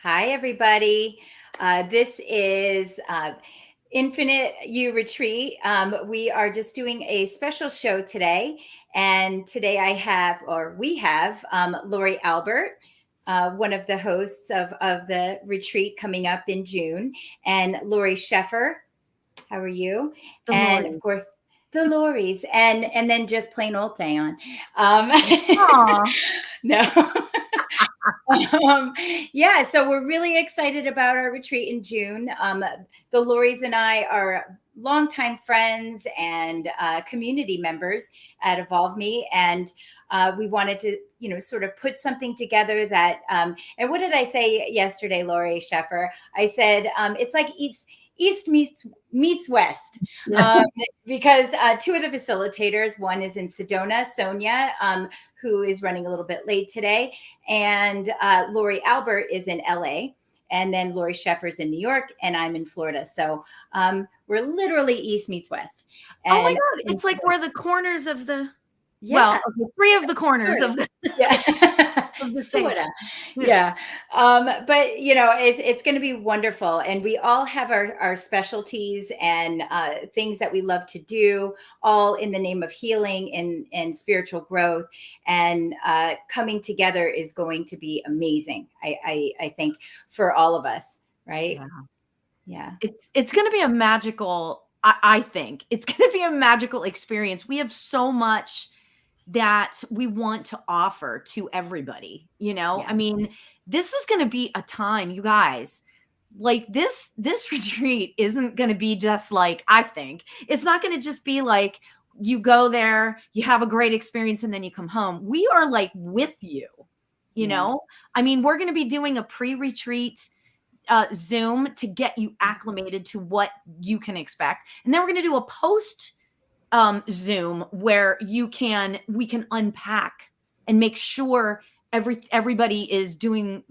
Hi, everybody. This is Infinite You Retreat. We are just doing a special show today. And today we have Lori Albert, one of the hosts of the retreat coming up in June, and Lori Sheffer. How are you? The And of Lord. course, the Loris, and then just plain old Thayon. Um, Aw. no. um, yeah, so we're really excited about our retreat in June. The Loris and I are longtime friends and community members at Evolve Me, and we wanted to, sort of put something together that. And what did I say yesterday, Lori Sheffer? I said it's like East meets West. Um, because two of the facilitators, one is in Sedona, Sonia, who is running a little bit late today, and Lori Albert is in LA, and then Lori Sheffer's in New York, and I'm in Florida. So we're literally East meets West. Oh my And God. It's like we're the corners of yeah, okay, three of the corners sort of. of the Yeah, of the state. sort of. Yeah. Yeah. But it's going to be wonderful. And we all have our specialties and things that we love to do, all in the name of healing and spiritual growth. And coming together is going to be amazing, I think, for all of us. Right. Yeah. Yeah. It's gonna be a magical, I think it's gonna be a magical experience. We have so much that we want to offer to everybody, I Yes. mean, this is gonna be a time, you guys, like this retreat isn't gonna be just like, I think it's not gonna just be like you go there, you have a great experience, and then you come home. We are like with you, Yeah. I mean, we're gonna be doing a pre-retreat Zoom to get you acclimated to what you can expect. And then we're going to do a post Zoom where we can unpack and make sure everybody is doing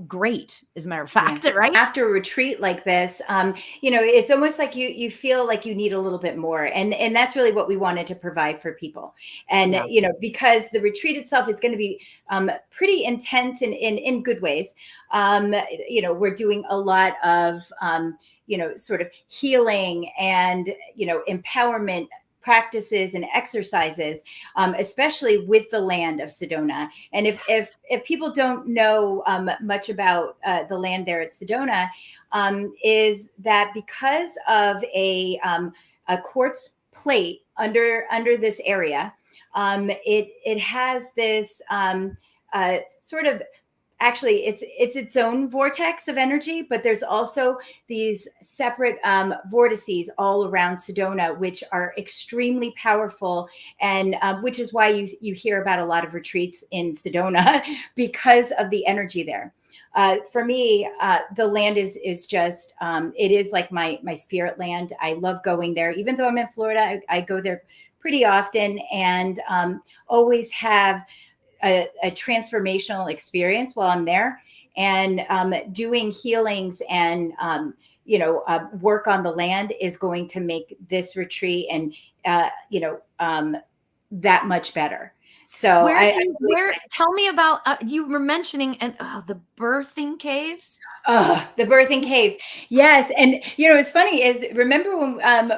great, as a matter of Yeah. fact, right? After a retreat like this, it's almost like you feel like you need a little bit more, and that's really what we wanted to provide for people. And Yeah. because the retreat itself is going to be pretty intense in good ways. We're doing a lot of sort of healing and empowerment practices and exercises, especially with the land of Sedona. And if people don't know much about the land there at Sedona, is that because of a quartz plate under this area, it has this sort of, actually it's its own vortex of energy, but there's also these separate vortices all around Sedona, which are extremely powerful, and which is why you hear about a lot of retreats in Sedona because of the energy there. For me, the land is just it is like my spirit land. I love going there, even though I'm in Florida. I go there pretty often, and always have a transformational experience while I'm there, and doing healings and work on the land is going to make this retreat and that much better. So I'm really Where, excited. tell me about, you were mentioning, and the birthing caves. Oh, the birthing caves. Yes. And what's funny is, remember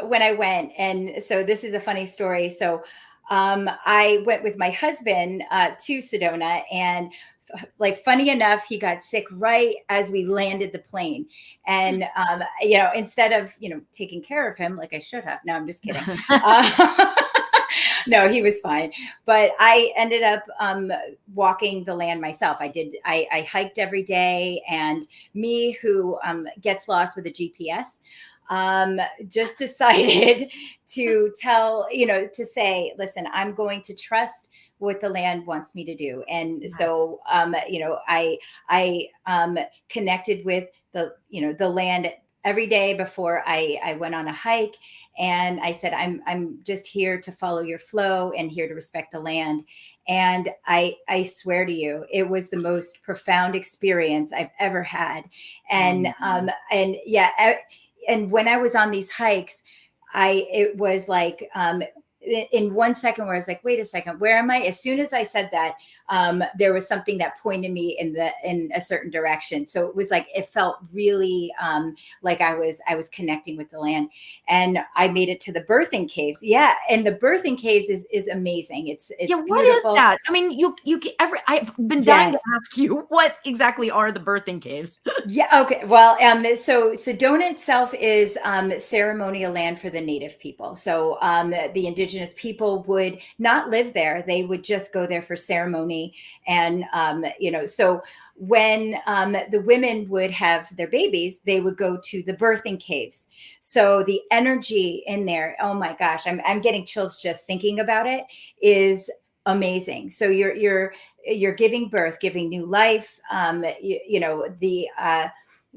when I went, and so this is a funny story. So I went with my husband to Sedona, and like, funny enough, he got sick right as we landed the plane. And instead of taking care of him like I should have. No, I'm just kidding. No, he was fine. But I ended up walking the land myself. I hiked every day, and me, who gets lost with a GPS, just decided to to say, listen, I'm going to trust what the land wants me to do. And so, I connected with the land every day before I went on a hike. And I said, I'm just here to follow your flow and here to respect the land. And I swear to you, it was the most profound experience I've ever had. And yeah, and when I was on these hikes, it was like in 1 second where I was like, wait a second, where am I? As soon as I said that, there was something that pointed me in a certain direction. So it was like, it felt really like I was connecting with the land. And I made it to the birthing caves. Yeah. And the birthing caves is amazing. It's Yeah, what is beautiful. that? I mean, I've been dying to ask you, what exactly are the birthing caves? Yeah. Okay. Well, so Sedona itself is ceremonial land for the native people. So the indigenous people would not live there; they would just go there for ceremony, and so when the women would have their babies, they would go to the birthing caves. So the energy in there, oh my gosh, I'm getting chills just thinking about it. Is amazing. So you're giving birth, giving new life.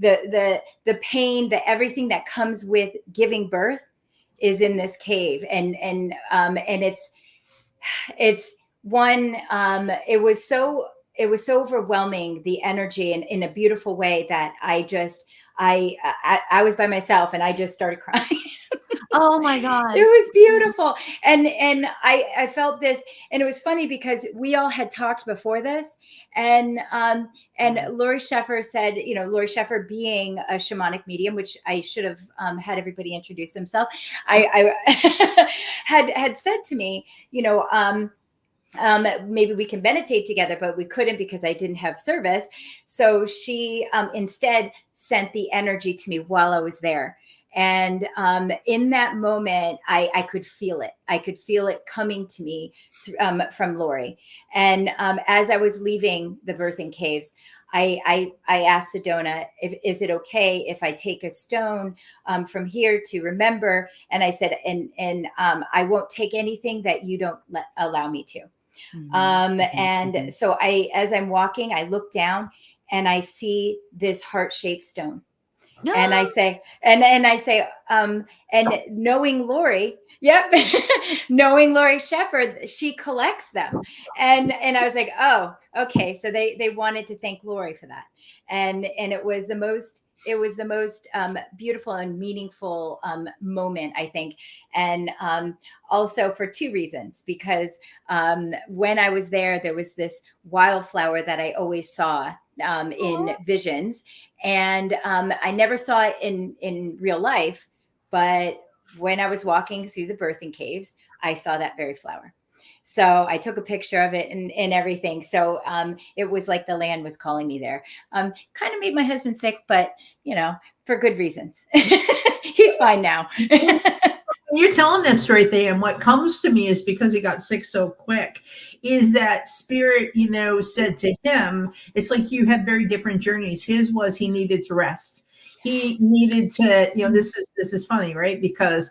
The pain, the everything that comes with giving birth is in this cave, and it's one. It was so overwhelming, the energy, and in a beautiful way, that I was by myself and I just started crying. Oh my God. It was beautiful. And I felt this, and it was funny because we all had talked before this, and Lori Sheffer said, Lori Sheffer being a shamanic medium, which I should have had everybody introduce themselves. I had said to me, maybe we can meditate together, but we couldn't because I didn't have service. So she instead sent the energy to me while I was there. And in that moment, I could feel it. I could feel it coming to me from Lori. And as I was leaving the birthing caves, I asked Sedona, is it okay if I take a stone from here to remember? And I said, and I won't take anything that you don't allow me to. And so as I'm walking, I look down and I see this heart-shaped stone. And I say, and I say, and knowing Lori, yep, knowing Lori Sheffer, she collects them. And I was like, oh, okay. So they wanted to thank Lori for that. And it was the most beautiful and meaningful moment, I think. And also for two reasons, because when I was there was this wildflower that I always saw in visions. And I never saw it in real life, but when I was walking through the birthing caves, I saw that very flower. So I took a picture of it and everything. So it was like the land was calling me there. Kind of made my husband sick, but for good reasons. He's fine now. You're telling that story thing, and what comes to me is, because he got sick so quick, is that spirit, said to him, it's like you had very different journeys. His was, he needed to rest. He needed to, this is funny, right? Because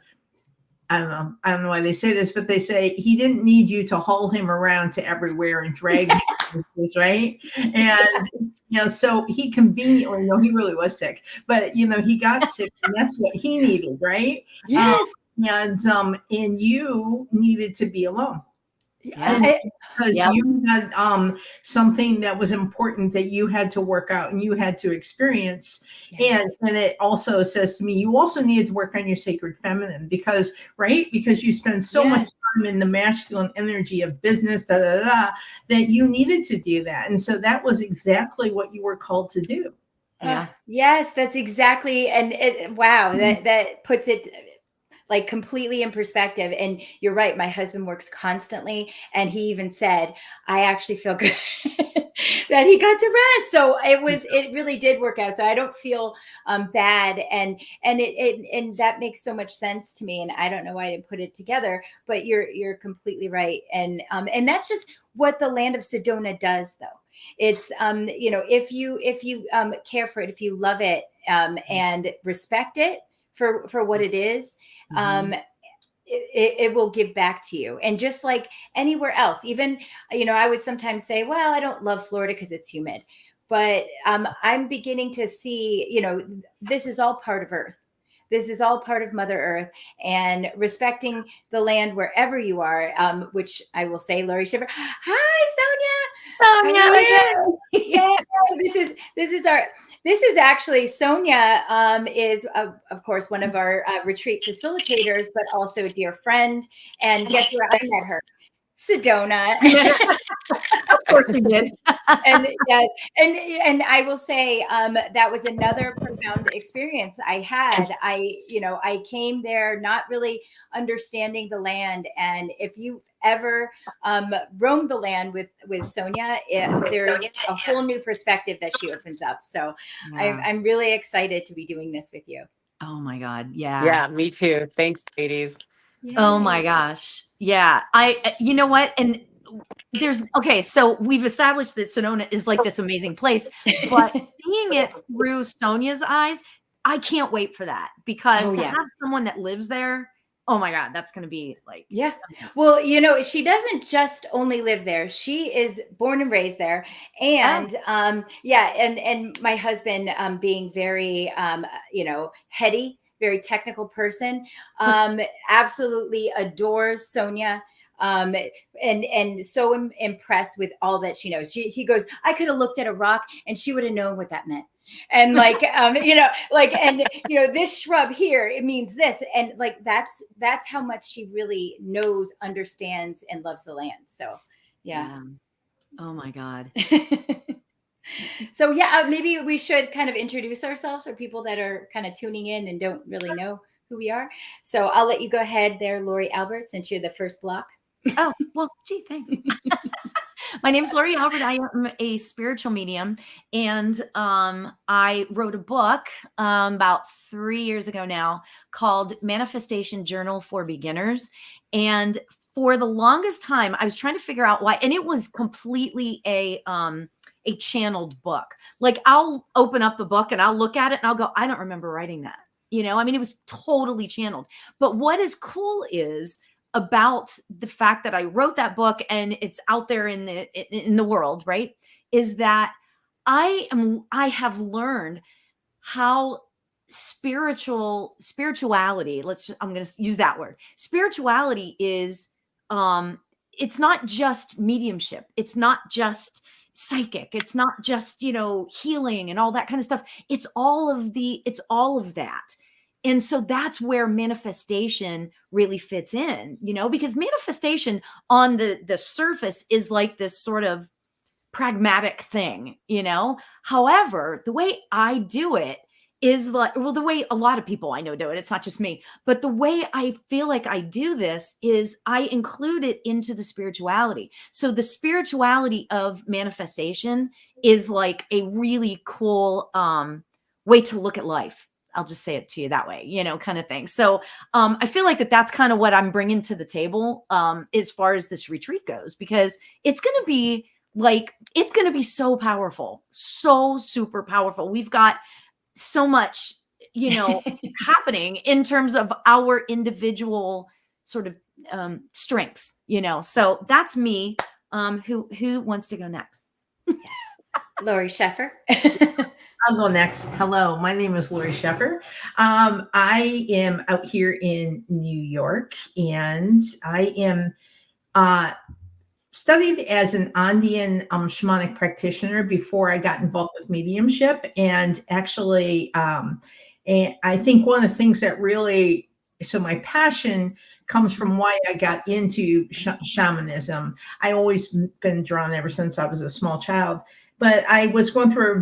I don't know why they say this, but they say he didn't need you to haul him around to everywhere and drag him, right? And so he conveniently, no, he really was sick, but he got sick, and that's what he needed, right? Yes. And you needed to be alone. Yeah. Because you had something that was important that you had to work out and you had to experience. Yes. And it also says to me, you also needed to work on your sacred feminine, because you spend so much time in the masculine energy of business, that you needed to do that. And so that was exactly what you were called to do. Yeah. Yes, that's exactly. And wow, that puts it like completely in perspective. And you're right. My husband works constantly. And he even said, I actually feel good that he got to rest. So it really did work out. So I don't feel bad. And that makes so much sense to me. And I don't know why I didn't put it together, but you're completely right. And that's just what the land of Sedona does, though. It's, if you care for it, if you love it, and respect it for what it is, it will give back to you. And just like anywhere else, even, I would sometimes say, well, I don't love Florida because it's humid, but I'm beginning to see, this is all part of Earth. This is all part of Mother Earth, and respecting the land wherever you are, which I will say, Lori Shiver. Hi, Sonia. Sonia again. Yeah. this is actually Sonia, is of course one of our retreat facilitators, but also a dear friend. And guess where I met her? Sedona. Of course you did. And yes, and I will say that was another profound experience I had. I came there not really understanding the land, and if you ever roamed the land with Sonia, there's a whole new perspective that she opens up. So Yeah. I'm really excited to be doing this with you. Oh my God. Yeah. Yeah, me too. Thanks, ladies. Oh my gosh. Yeah. You know what? And so we've established that Sedona is like this amazing place, but seeing it through Sonia's eyes, I can't wait for that, because to have someone that lives there, oh my God, that's going to be like, yeah. Well, she doesn't just only live there. She is born and raised there. And and my husband, being very, heady, very technical person, absolutely adores Sonia. And so impressed with all that she knows. He goes, I could have looked at a rock and she would have known what that meant. And this shrub here, it means this. And like, that's how much she really knows, understands, and loves the land. So, yeah. Oh my God. So maybe we should kind of introduce ourselves for people that are kind of tuning in and don't really know who we are. So I'll let you go ahead there, Lori Albert, since you're the first block. Oh, well, gee, thanks. My name is Lori Albert. I am a spiritual medium, and I wrote a book about 3 years ago now called Manifestation Journal for Beginners. And for the longest time, I was trying to figure out why, and it was completely a channeled book. Like, I'll open up the book and I'll look at it and I'll go, I don't remember writing that. It was totally channeled. But what is cool is about the fact that I wrote that book and it's out there in the world, right? Is that I have learned how spirituality, I'm going to use that word. Spirituality is, it's not just mediumship. It's not just psychic. It's not just, healing and all that kind of stuff. It's all of that. And so that's where manifestation really fits in, because manifestation on the surface is like this sort of pragmatic thing, However, the way I do it is like, well, the way a lot of people I know do it, it's not just me, but the way I feel like I do this is I include it into the spirituality. So the spirituality of manifestation is like a really cool way to look at life. I'll just say it to you that way, kind of thing. So I feel like that's kind of what I'm bringing to the table as far as this retreat goes, because it's going to be so powerful, so super powerful. We've got so much, happening in terms of our individual sort of strengths, So that's me. Who wants to go next? Lori Sheffer. I'll go next. Hello, my name is Lori Sheffer. I am out here in New York, and I am studied as an Andean shamanic practitioner before I got involved with mediumship. And actually, and I think one of the things that really, so my passion comes from why I got into shamanism. I always been drawn ever since I was a small child. But I was going through a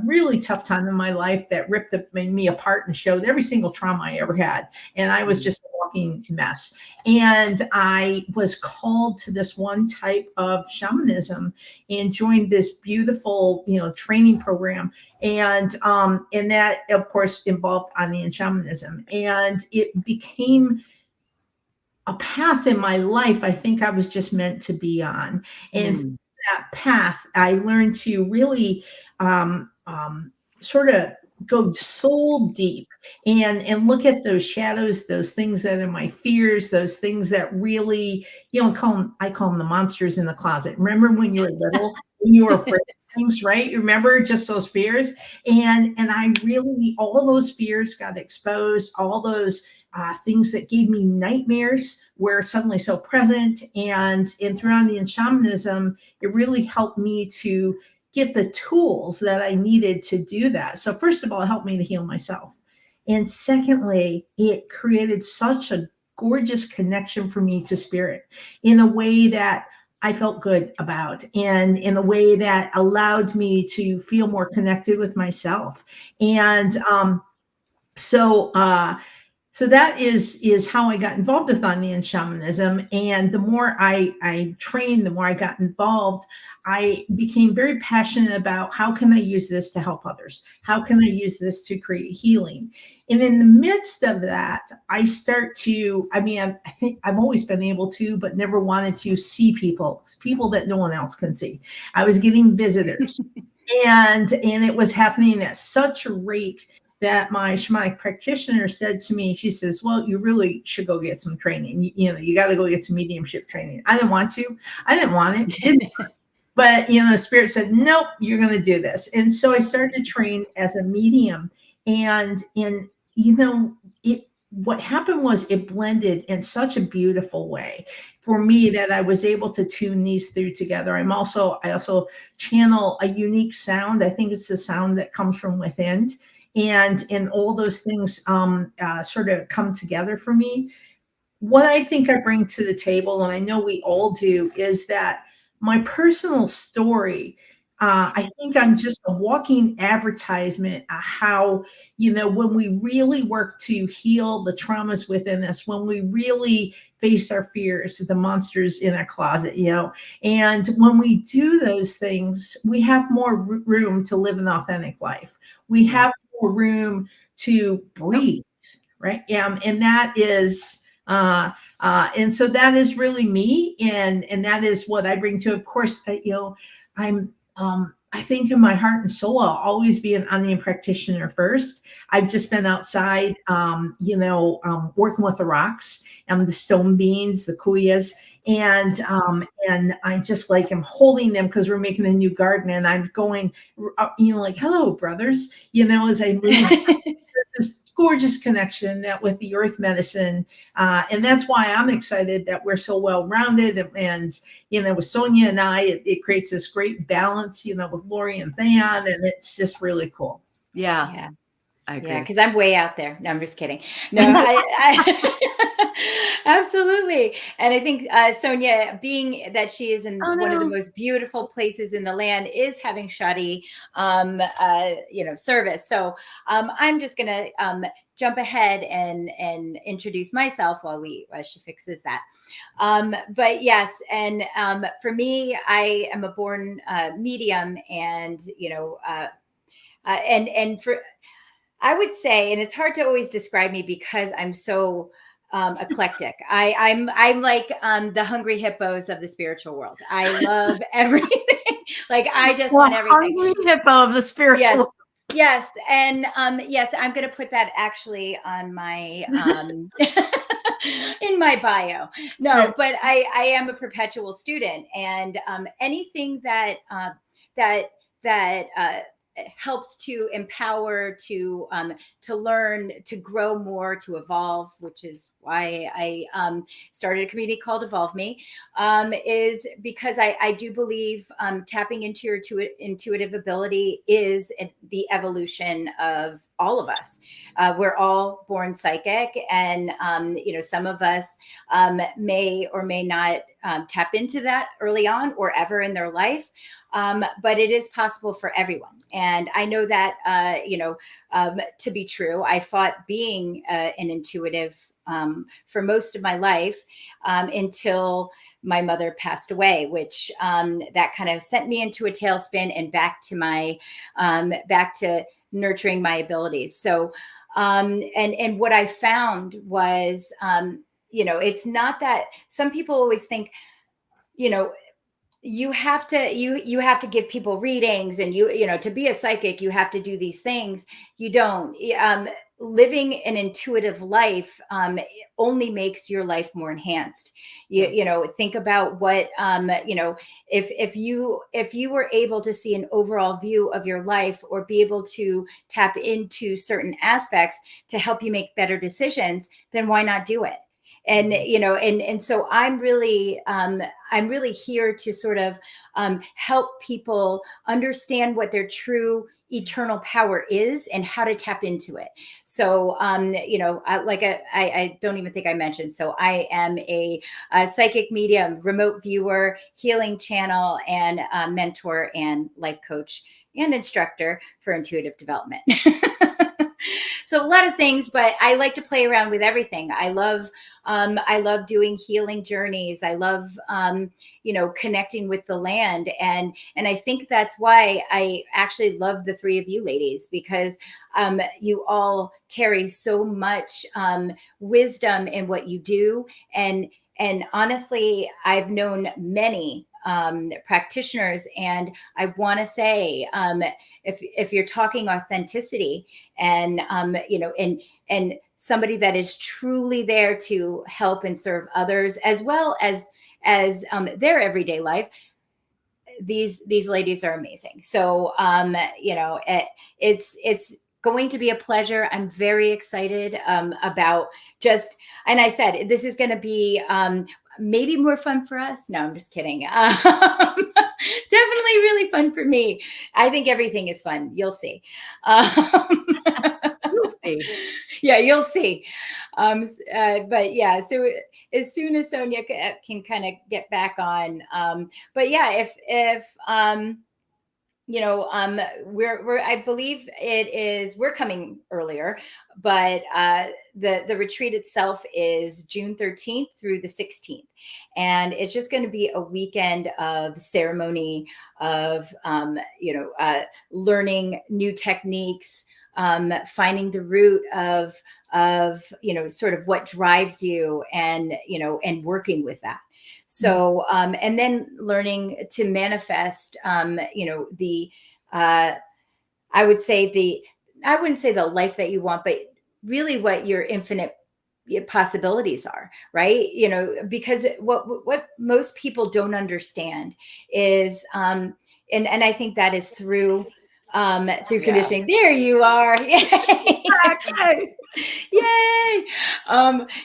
really tough time in my life that ripped me apart and showed every single trauma I ever had. And I was just a walking mess. And I was called to this one type of shamanism and joined this beautiful, training program. And that, of course, involved Andean shamanism. And it became a path in my life I think I was just meant to be on. And that path, I learned to really sort of go soul deep and look at those shadows, those things that are my fears, those things that really, I call them the monsters in the closet. Remember when you were little, and you were afraid of things, right? You remember just those fears? And I really, all those fears got exposed, all those things that gave me nightmares were suddenly so present. And through Andean shamanism, it really helped me to get the tools that I needed to do that. So first of all, it helped me to heal myself. And secondly, it created such a gorgeous connection for me to spirit in a way that I felt good about, and in a way that allowed me to feel more connected with myself. And so so that is how I got involved with Onion shamanism. And the more I trained, the more I got involved, I became very passionate about how can I use this to help others? How can I use this to create healing? And in the midst of that, I start to, I think I've always been able to, but never wanted to see people that no one else can see. I was getting visitors. and it was happening at such a rate that my shamanic practitioner said to me, she says, well, you really should go get some training. You got to go get some mediumship training. I didn't want to. I didn't want it. Didn't want it. But, Spirit said, nope, you're going to do this. And so I started to train as a medium. And what happened was it blended in such a beautiful way for me that I was able to tune these through together. I also channel a unique sound. I think it's the sound that comes from within. And all those things sort of come together for me. What I think I bring to the table, and I know we all do, is that my personal story, I think I'm just a walking advertisement of how, when we really work to heal the traumas within us, when we really face our fears, the monsters in our closet, and when we do those things, we have more room to live an authentic life. We have more room to breathe, right? And that is, and so that is really me, and that is what I bring to. Of course, I think in my heart and soul, I'll always be an onion practitioner first. I've just been outside, working with the rocks and the stone beans, the kuyas, and I just am holding them because we're making a new garden, and I'm going, hello, brothers, as I move. This gorgeous connection that with the earth medicine, and that's why I'm excited that we're so well rounded, and with Sonia and I, it creates this great balance, with Lori and Than, and it's just really cool. Yeah. I agree. Yeah, because I'm way out there. No, I'm just kidding. No, I absolutely. And I think Sonia, being that she is in one of the most beautiful places in the land, is having shoddy, service. So I'm just gonna jump ahead and introduce myself while she fixes that. But yes, and for me, I am a born medium, and and for. I would say, and it's hard to always describe me because I'm so eclectic. I'm like the hungry hippos of the spiritual world. I love everything. I just want everything. Hungry hippo of the spiritual world. Yes. And yes, I'm going to put that actually on my in my bio. No, but I am a perpetual student, and anything that helps to empower, to learn, to grow more, to evolve, which is why I started a community called Evolve Me, is because I do believe tapping into your intuitive ability is the evolution of all of us. We're all born psychic, and some of us may or may not tap into that early on or ever in their life, but it is possible for everyone. And I know that to be true. I fought being an intuitive for most of my life until my mother passed away, which that kind of sent me into a tailspin and back to nurturing my abilities. So, and what I found was, it's not that some people always think, you have to give people readings, and to be a psychic, you have to do these things. You don't. Living an intuitive life only makes your life more enhanced. Think about what if you were able to see an overall view of your life, or be able to tap into certain aspects to help you make better decisions, then why not do it? and and so I'm really here to sort of help people understand what their true eternal power is and how to tap into it. So I don't even think I mentioned, so I am a psychic medium, remote viewer, healing channel, and mentor and life coach and instructor for intuitive development. So a lot of things, but I like to play around with everything. I love doing healing journeys. I love, connecting with the land. And I think that's why I actually love the three of you ladies, because you all carry so much wisdom in what you do. And honestly, I've known many practitioners, and I want to say, if you're talking authenticity and and somebody that is truly there to help and serve others as well as their everyday life, these ladies are amazing. So it's going to be a pleasure. I'm very excited about just, and I said this is going to be maybe more fun for us. No, I'm just kidding. Definitely really fun for me. I think everything is fun. You'll see. You'll see. Yeah, you'll see. But yeah, so as soon as Sonia can kind of get back on, but yeah, if we're I believe we're coming earlier, but the retreat itself is June 13th through the 16th, and it's just going to be a weekend of ceremony, of learning new techniques, finding the root of sort of what drives you, and working with that. So, and then learning to manifest, I would say I wouldn't say the life that you want, but really what your infinite possibilities are, right? Because what most people don't understand is, and I think that is through conditioning. There you are. Yay. Yay.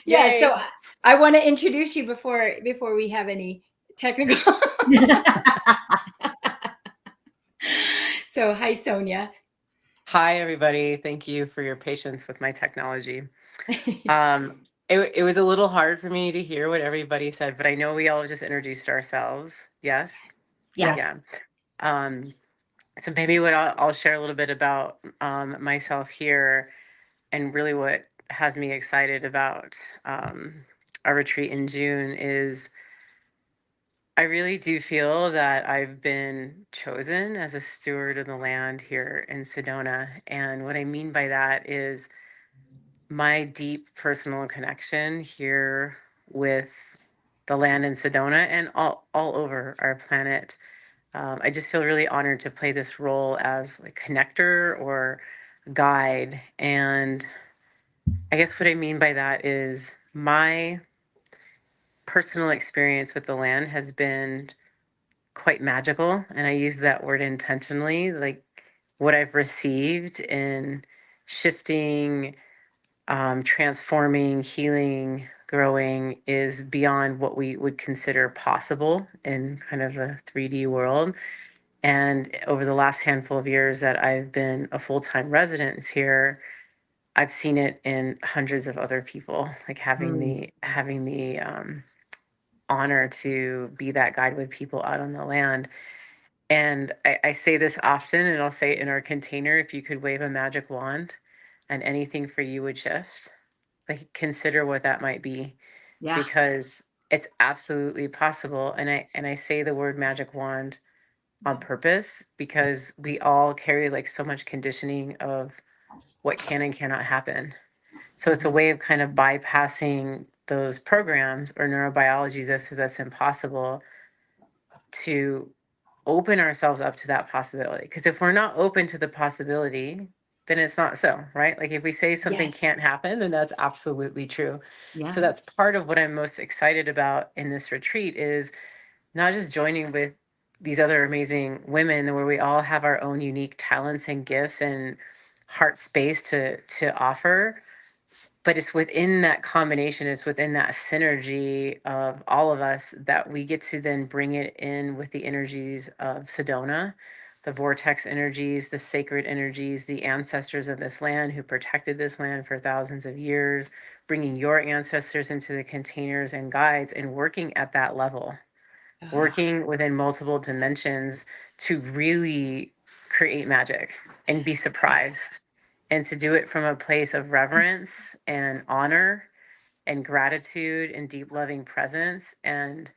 Yay. So I want to introduce you before we have any technical. So hi, Sonia. Hi, everybody. Thank you for your patience with my technology. It was a little hard for me to hear what everybody said, but I know we all just introduced ourselves. Yes? Yes. Yeah. So maybe what I'll share a little bit about myself here, and really what has me excited about our retreat in June is I really do feel that I've been chosen as a steward of the land here in Sedona. And what I mean by that is my deep personal connection here with the land in Sedona and all over our planet. I just feel really honored to play this role as a connector or guide. And I guess what I mean by that is my personal experience with the land has been quite magical, and I use that word intentionally. Like what I've received in shifting, transforming, healing, growing is beyond what we would consider possible in kind of a 3D world. And over the last handful of years that I've been a full-time resident here, I've seen it in hundreds of other people, like having the honor to be that guide with people out on the land. And I say this often, and I'll say it in our container: if you could wave a magic wand and anything for you would shift, like consider what that might be, Yeah. because it's absolutely possible. And I say the word magic wand on purpose because we all carry like so much conditioning of what can and cannot happen. So it's a way of kind of bypassing those programs or neurobiology that's impossible, to open ourselves up to that possibility. Because if we're not open to the possibility, then it's not so, right? Like if we say something Yes. can't happen, then that's absolutely true. Yeah. So that's part of what I'm most excited about in this retreat, is not just joining with these other amazing women where we all have our own unique talents and gifts and heart space to offer, but it's within that combination, it's within that synergy of all of us that we get to then bring it in with the energies of Sedona, the vortex energies, the sacred energies, the ancestors of this land who protected this land for thousands of years, bringing your ancestors into the containers and guides and working at that level, working within multiple dimensions to really create magic and be surprised, and to do it from a place of reverence and honor and gratitude and deep loving presence. And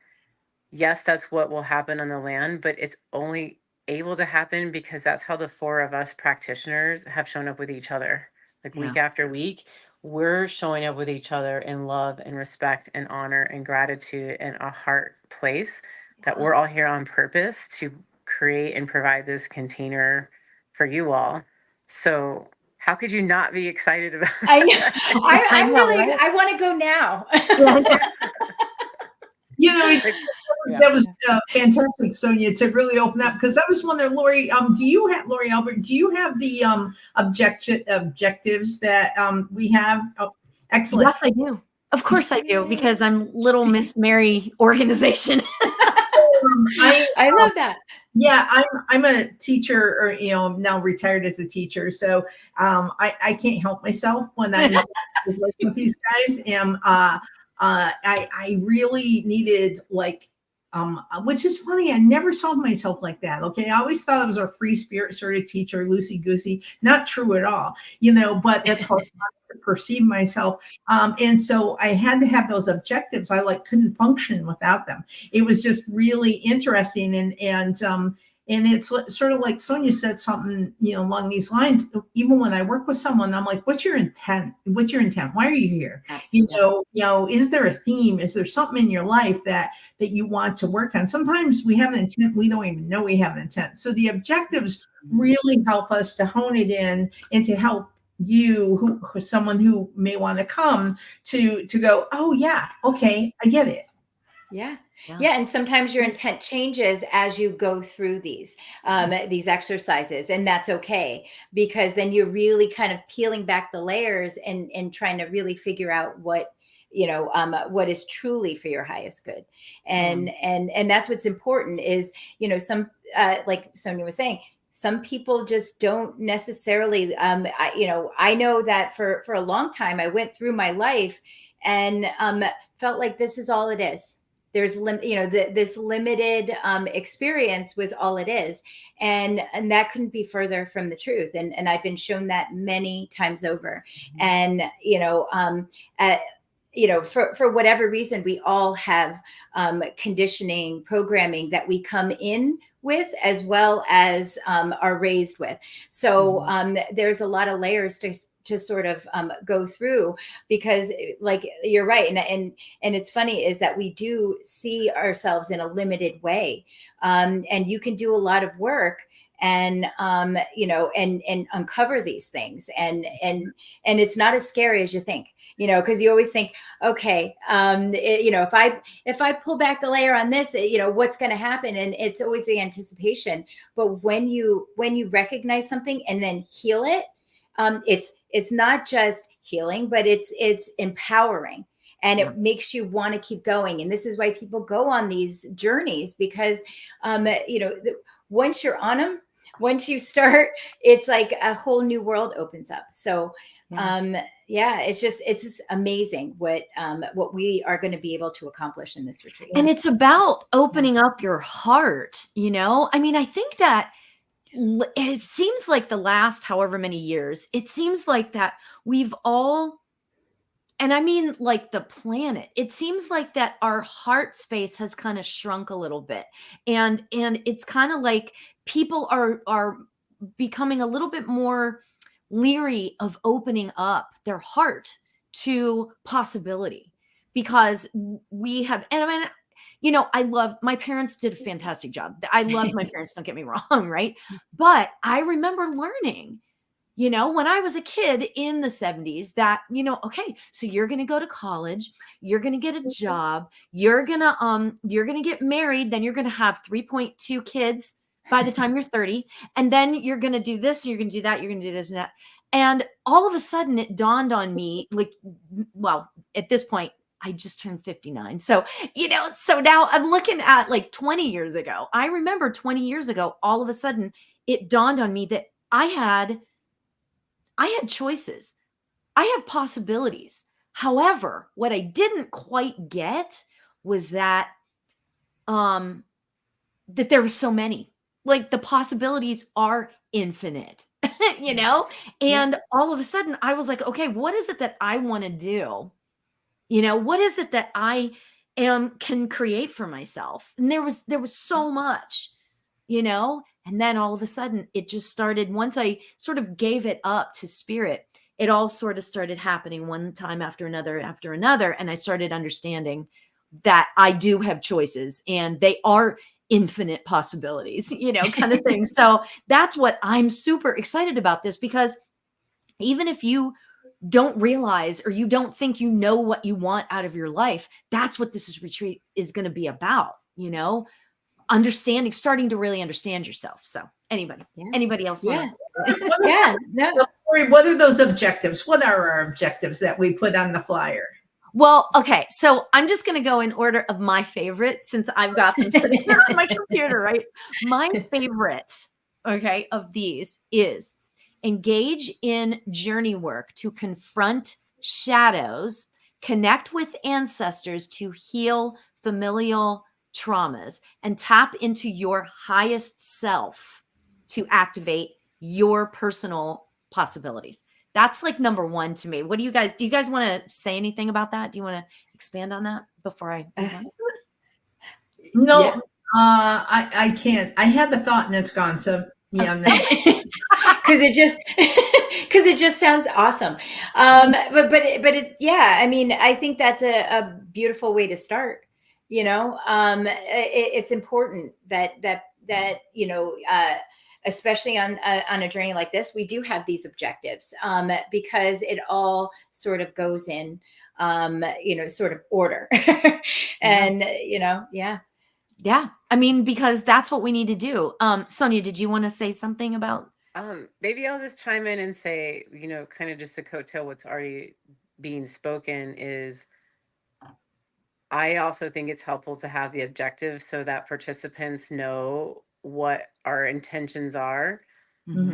yes, that's what will happen on the land, but it's only able to happen because that's how the four of us practitioners have shown up with each other. Like week after week, we're showing up with each other in love and respect and honor and gratitude and a heart place that we're all here on purpose to create and provide this container for you all. So how could you not be excited about I know. that? I'm know, really, right? I want to go now. You know, Yeah. that was fantastic, Sonia, to really open up, because I was wondering, Lori, Lori Albert, do you have the objectives that we have? Oh, excellent. Yes, I do. Of course I do, because I'm little Miss Mary organization. I love that. Yeah, I'm a teacher, or now retired as a teacher, so I can't help myself when I'm working with these guys, and I really needed, like, which is funny. I never saw myself like that. Okay, I always thought I was a free spirit sort of teacher, loosey goosey. Not true at all, but that's how I perceive myself. And so I had to have those objectives. I couldn't function without them. It was just really interesting, and it's sort of like Sonia said something, along these lines. Even when I work with someone, I'm like, what's your intent? What's your intent? Why are you here? Absolutely. Is there a theme? Is there something in your life that you want to work on? Sometimes we have an intent. We don't even know we have an intent. So the objectives really help us to hone it in and to help you, someone who may want to come to go, oh yeah, okay, I get it. Yeah. And sometimes your intent changes as you go through these exercises, and that's okay, because then you're really kind of peeling back the layers and trying to really figure out what is truly for your highest good. And that's what's important is, some, like Sonia was saying, some people just don't necessarily, I know that for a long time, I went through my life and felt like this is all it is. There's this limited experience was all it is, and that couldn't be further from the truth. And I've been shown that many times over. And for whatever reason, we all have conditioning, programming that we come in with, as well as are raised with. So there's a lot of layers to sort of go through, because like you're right. And it's funny is that we do see ourselves in a limited way. And you can do a lot of work and and uncover these things. And it's not as scary as you think, because you always think, okay, if I pull back the layer on this, what's going to happen? And it's always the anticipation. But when you recognize something and then heal it, it's not just healing, but it's empowering, and it makes you want to keep going. And this is why people go on these journeys, because once you're on them, once you start, it's like a whole new world opens up. So it's just amazing what we are going to be able to accomplish in this retreat. And it's about opening up your heart. I mean, I think that it seems like the last however many years, it seems like that we've all, and I mean like the planet, it seems like that our heart space has kind of shrunk a little bit. And it's kind of like people are becoming a little bit more leery of opening up their heart to possibility, because we have, and I mean, I love, my parents did a fantastic job. I love my parents, don't get me wrong, right? But I remember learning, when I was a kid in the 70s that, okay, so you're going to go to college, you're going to get a job, you're going to get married, then you're going to have 3.2 kids by the time you're 30. And then you're going to do this, you're going to do that, you're going to do this and that. And all of a sudden it dawned on me, like, well, at this point, I just turned 59. So, so now I'm looking at like 20 years ago. I remember 20 years ago, all of a sudden it dawned on me that I had choices. I have possibilities. However, what I didn't quite get was that that there were so many. Like, the possibilities are infinite, And all of a sudden I was like, okay, what is it that I want to do? What is it that I can create for myself? And there was so much, and then all of a sudden it just started. Once I sort of gave it up to spirit, it all sort of started happening one time after another. And I started understanding that I do have choices and they are infinite possibilities, kind of thing. So that's what I'm super excited about this, because even if you don't realize, or you don't think you know what you want out of your life, that's what this retreat is going to be about, understanding, starting to really understand yourself. So anybody else want to? Yeah. No. Lori, what are those objectives? What are our objectives that we put on the flyer? Well, okay. So I'm just going to go in order of my favorite, since I've got them sitting here on my computer, right? My favorite, okay, of these is engage in journey work to confront shadows, connect with ancestors to heal familial traumas, and tap into your highest self to activate your personal possibilities. That's like number one to me. What do you guys want to say anything about that? Do you want to expand on that before I move on? No, Yeah. I can't. I had the thought and it's gone. So yeah, because it just sounds awesome. Yeah, I mean, I think that's a beautiful way to start. It's important that especially on a journey like this, we do have these objectives, because it all sort of goes in sort of order. And yeah. Yeah. I mean, because that's what we need to do. Sonia, did you want to say something about? Maybe I'll just chime in and say, kind of just to coattail what's already being spoken is, I also think it's helpful to have the objectives so that participants know what our intentions are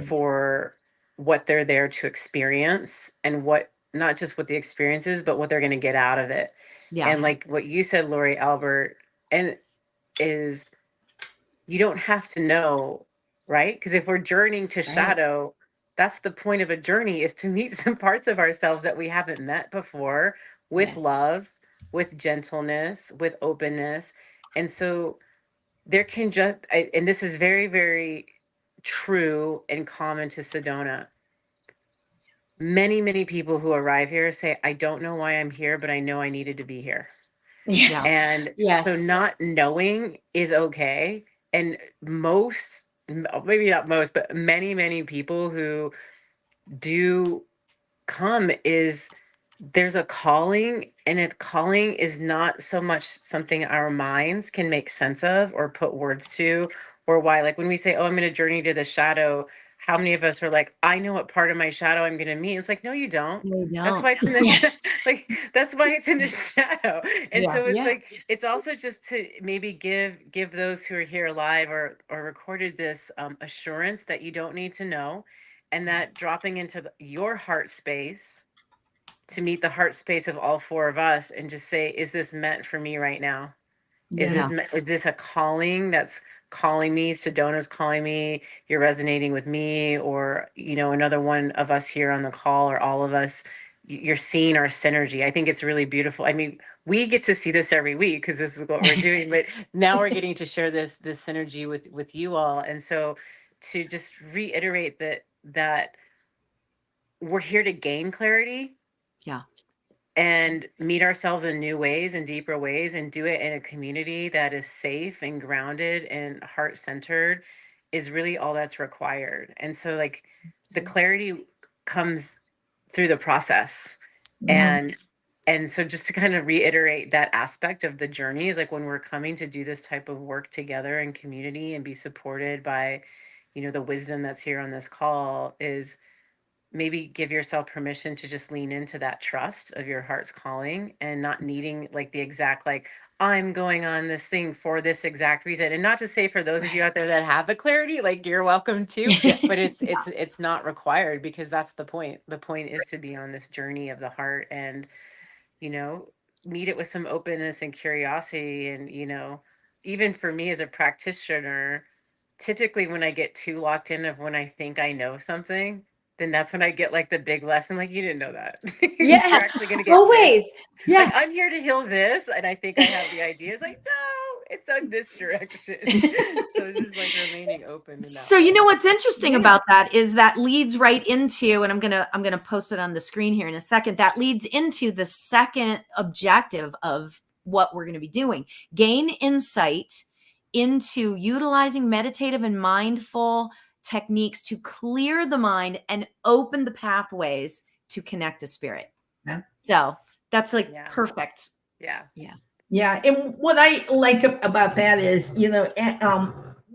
for what they're there to experience, and what, not just what the experience is, but what they're going to get out of it. Yeah. And like what you said, Lori Albert, and is, you don't have to know, right? Because if we're journeying to shadow, that's the point of a journey, is to meet some parts of ourselves that we haven't met before, with love, with gentleness, with openness. And so there can just, and this is very, very true and common to Sedona. Many, many people who arrive here say, I don't know why I'm here, but I know I needed to be here. Yeah. And so not knowing is okay. And most, maybe not most, but many, many people who do come, is there's a calling, and a calling is not so much something our minds can make sense of or put words to, or why. Like when we say, oh, I'm going to journey to the shadow, how many of us are like, I know what part of my shadow I'm going to meet? It's like, no, you don't. That's why it's in the like, that's why it's in the shadow. And so it's like, it's also just to maybe give those who are here live or recorded this assurance that you don't need to know, and that dropping into your heart space to meet the heart space of all four of us, and just say, is this meant for me right now? Is this a calling that's calling me? Sedona's calling me, you're resonating with me, or another one of us here on the call, or all of us, you're seeing our synergy. I think it's really beautiful. I mean, we get to see this every week because this is what we're doing, but now we're getting to share this synergy with you all. And so to just reiterate that we're here to gain clarity, and meet ourselves in new ways and deeper ways, and do it in a community that is safe and grounded and heart-centered, is really all that's required. And so like the clarity comes through the process. And so just to kind of reiterate that aspect of the journey, is like when we're coming to do this type of work together in community and be supported by the wisdom that's here on this call, is maybe give yourself permission to just lean into that trust of your heart's calling, and not needing like the exact, like, I'm going on this thing for this exact reason. And not to say, for those of you Right. out there that have the clarity, like, you're welcome too, Yeah. but it's not required, because that's the point. The point is to be on this journey of the heart, and, you know, meet it with some openness and curiosity. And, even for me as a practitioner, typically when I get too locked in of when I think I know something, then that's when I get like the big lesson, like, you didn't know that. You're Yes, actually going to get this. always. Like, Yeah. I'm here to heal this, and I think I have the idea. It's like, no, it's on this direction. So it's just like remaining open in that So you know way. what's interesting Yeah. about that is that leads right into, and I'm gonna post it on the screen here in a second. That leads into the second objective of what we're going to be doing: gain insight into utilizing meditative and mindful techniques to clear the mind and open the pathways to connect to spirit. Yeah. So that's like Yeah. perfect. Yeah. Yeah, and what I like about that is,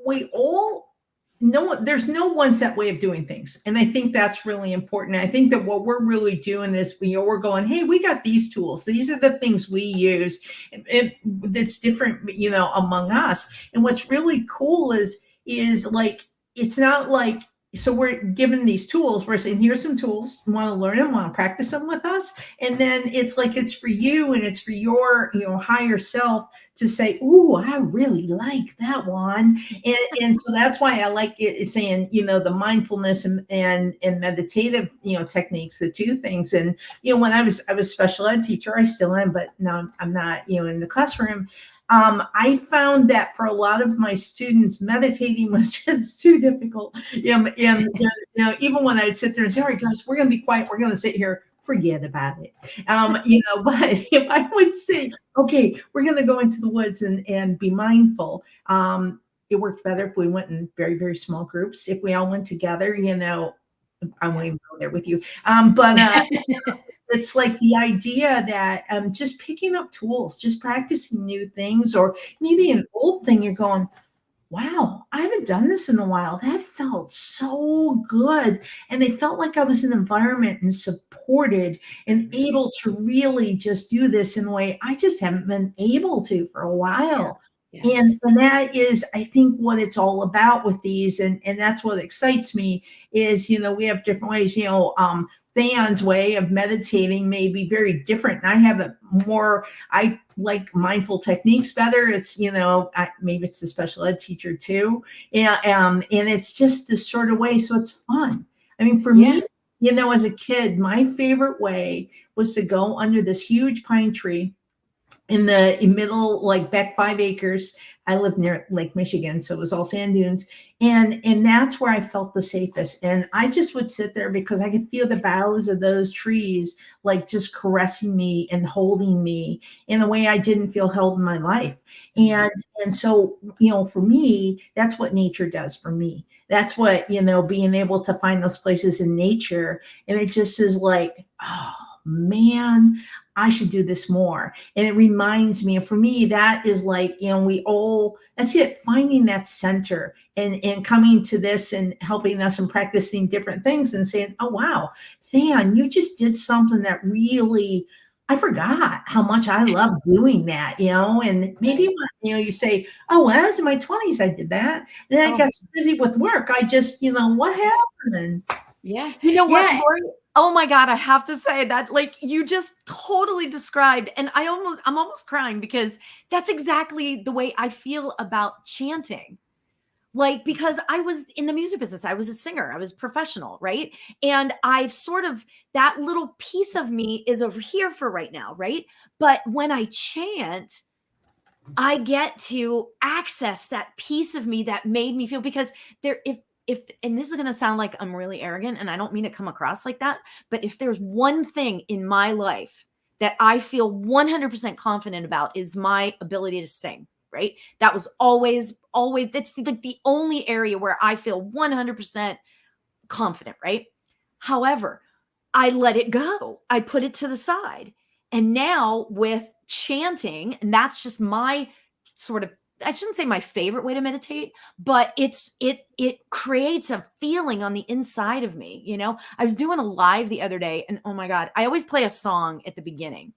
we all know there's no one set way of doing things, and I think that's really important. I think that what we're really doing is we're going, hey, we got these tools. These are the things we use, and that's different, among us. And what's really cool is like it's not like so we're given these tools. We're saying here's some tools. You want to learn them? Want to practice them with us? And then it's like it's for you and it's for your higher self to say, ooh, I really like that one. And so that's why I like it saying, the mindfulness and meditative techniques, the two things. And when I was a special ed teacher, I still am, but now I'm not in the classroom. I found that for a lot of my students, meditating was just too difficult. Even when I'd sit there and say, all right, guys, we're going to be quiet. We're going to sit here. Forget about it. But if I would say, okay, we're going to go into the woods and be mindful. It worked better if we went in very, very small groups. If we all went together, I won't even go there with you. But it's like the idea that just picking up tools, just practicing new things, or maybe an old thing, you're going, wow, I haven't done this in a while. That felt so good. And I felt like I was in an environment and supported and able to really just do this in a way I just haven't been able to for a while. Yes. And that is, I think, what it's all about with these. And that's what excites me is, we have different ways, Theon's way of meditating may be very different. And I have I like mindful techniques better. It's, maybe it's the special ed teacher too. And it's just this sort of way. So it's fun. I mean, for me, as a kid, my favorite way was to go under this huge pine tree in the middle, like back 5 acres. I live near Lake Michigan, so it was all sand dunes. And that's where I felt the safest. And I just would sit there because I could feel the boughs of those trees, like just caressing me and holding me in a way I didn't feel held in my life. And so, for me, that's what nature does for me. That's what, being able to find those places in nature. And it just is like, oh man, I should do this more. And it reminds me, and for me, that is like, that's it, finding that center and coming to this and helping us and practicing different things and saying, oh, wow, Than, you just did something that really, I forgot how much I love doing that, and maybe, you say, oh, when I was in my 20s, I did that. And then I got so busy with work. I just, what happened? Yeah. You know what, Yeah. Lori? Oh my God, I have to say that, like, you just totally described, and I'm almost crying because that's exactly the way I feel about chanting. Like, because I was in the music business, I was a singer, I was professional, right? And I've sort of, that little piece of me is over here for right now, right? But when I chant, I get to access that piece of me that made me feel, because if and this is going to sound like I'm really arrogant, and I don't mean to come across like that, but if there's one thing in my life that I feel 100% confident about, is my ability to sing, right? That was always that's like the only area where I feel 100% confident, right? However, I let it go. I put it to the side. And now with chanting, and that's just my sort of I shouldn't say my favorite way to meditate, but it creates a feeling on the inside of me. You know, I was doing a live the other day, and oh my God, I always play a song at the beginning,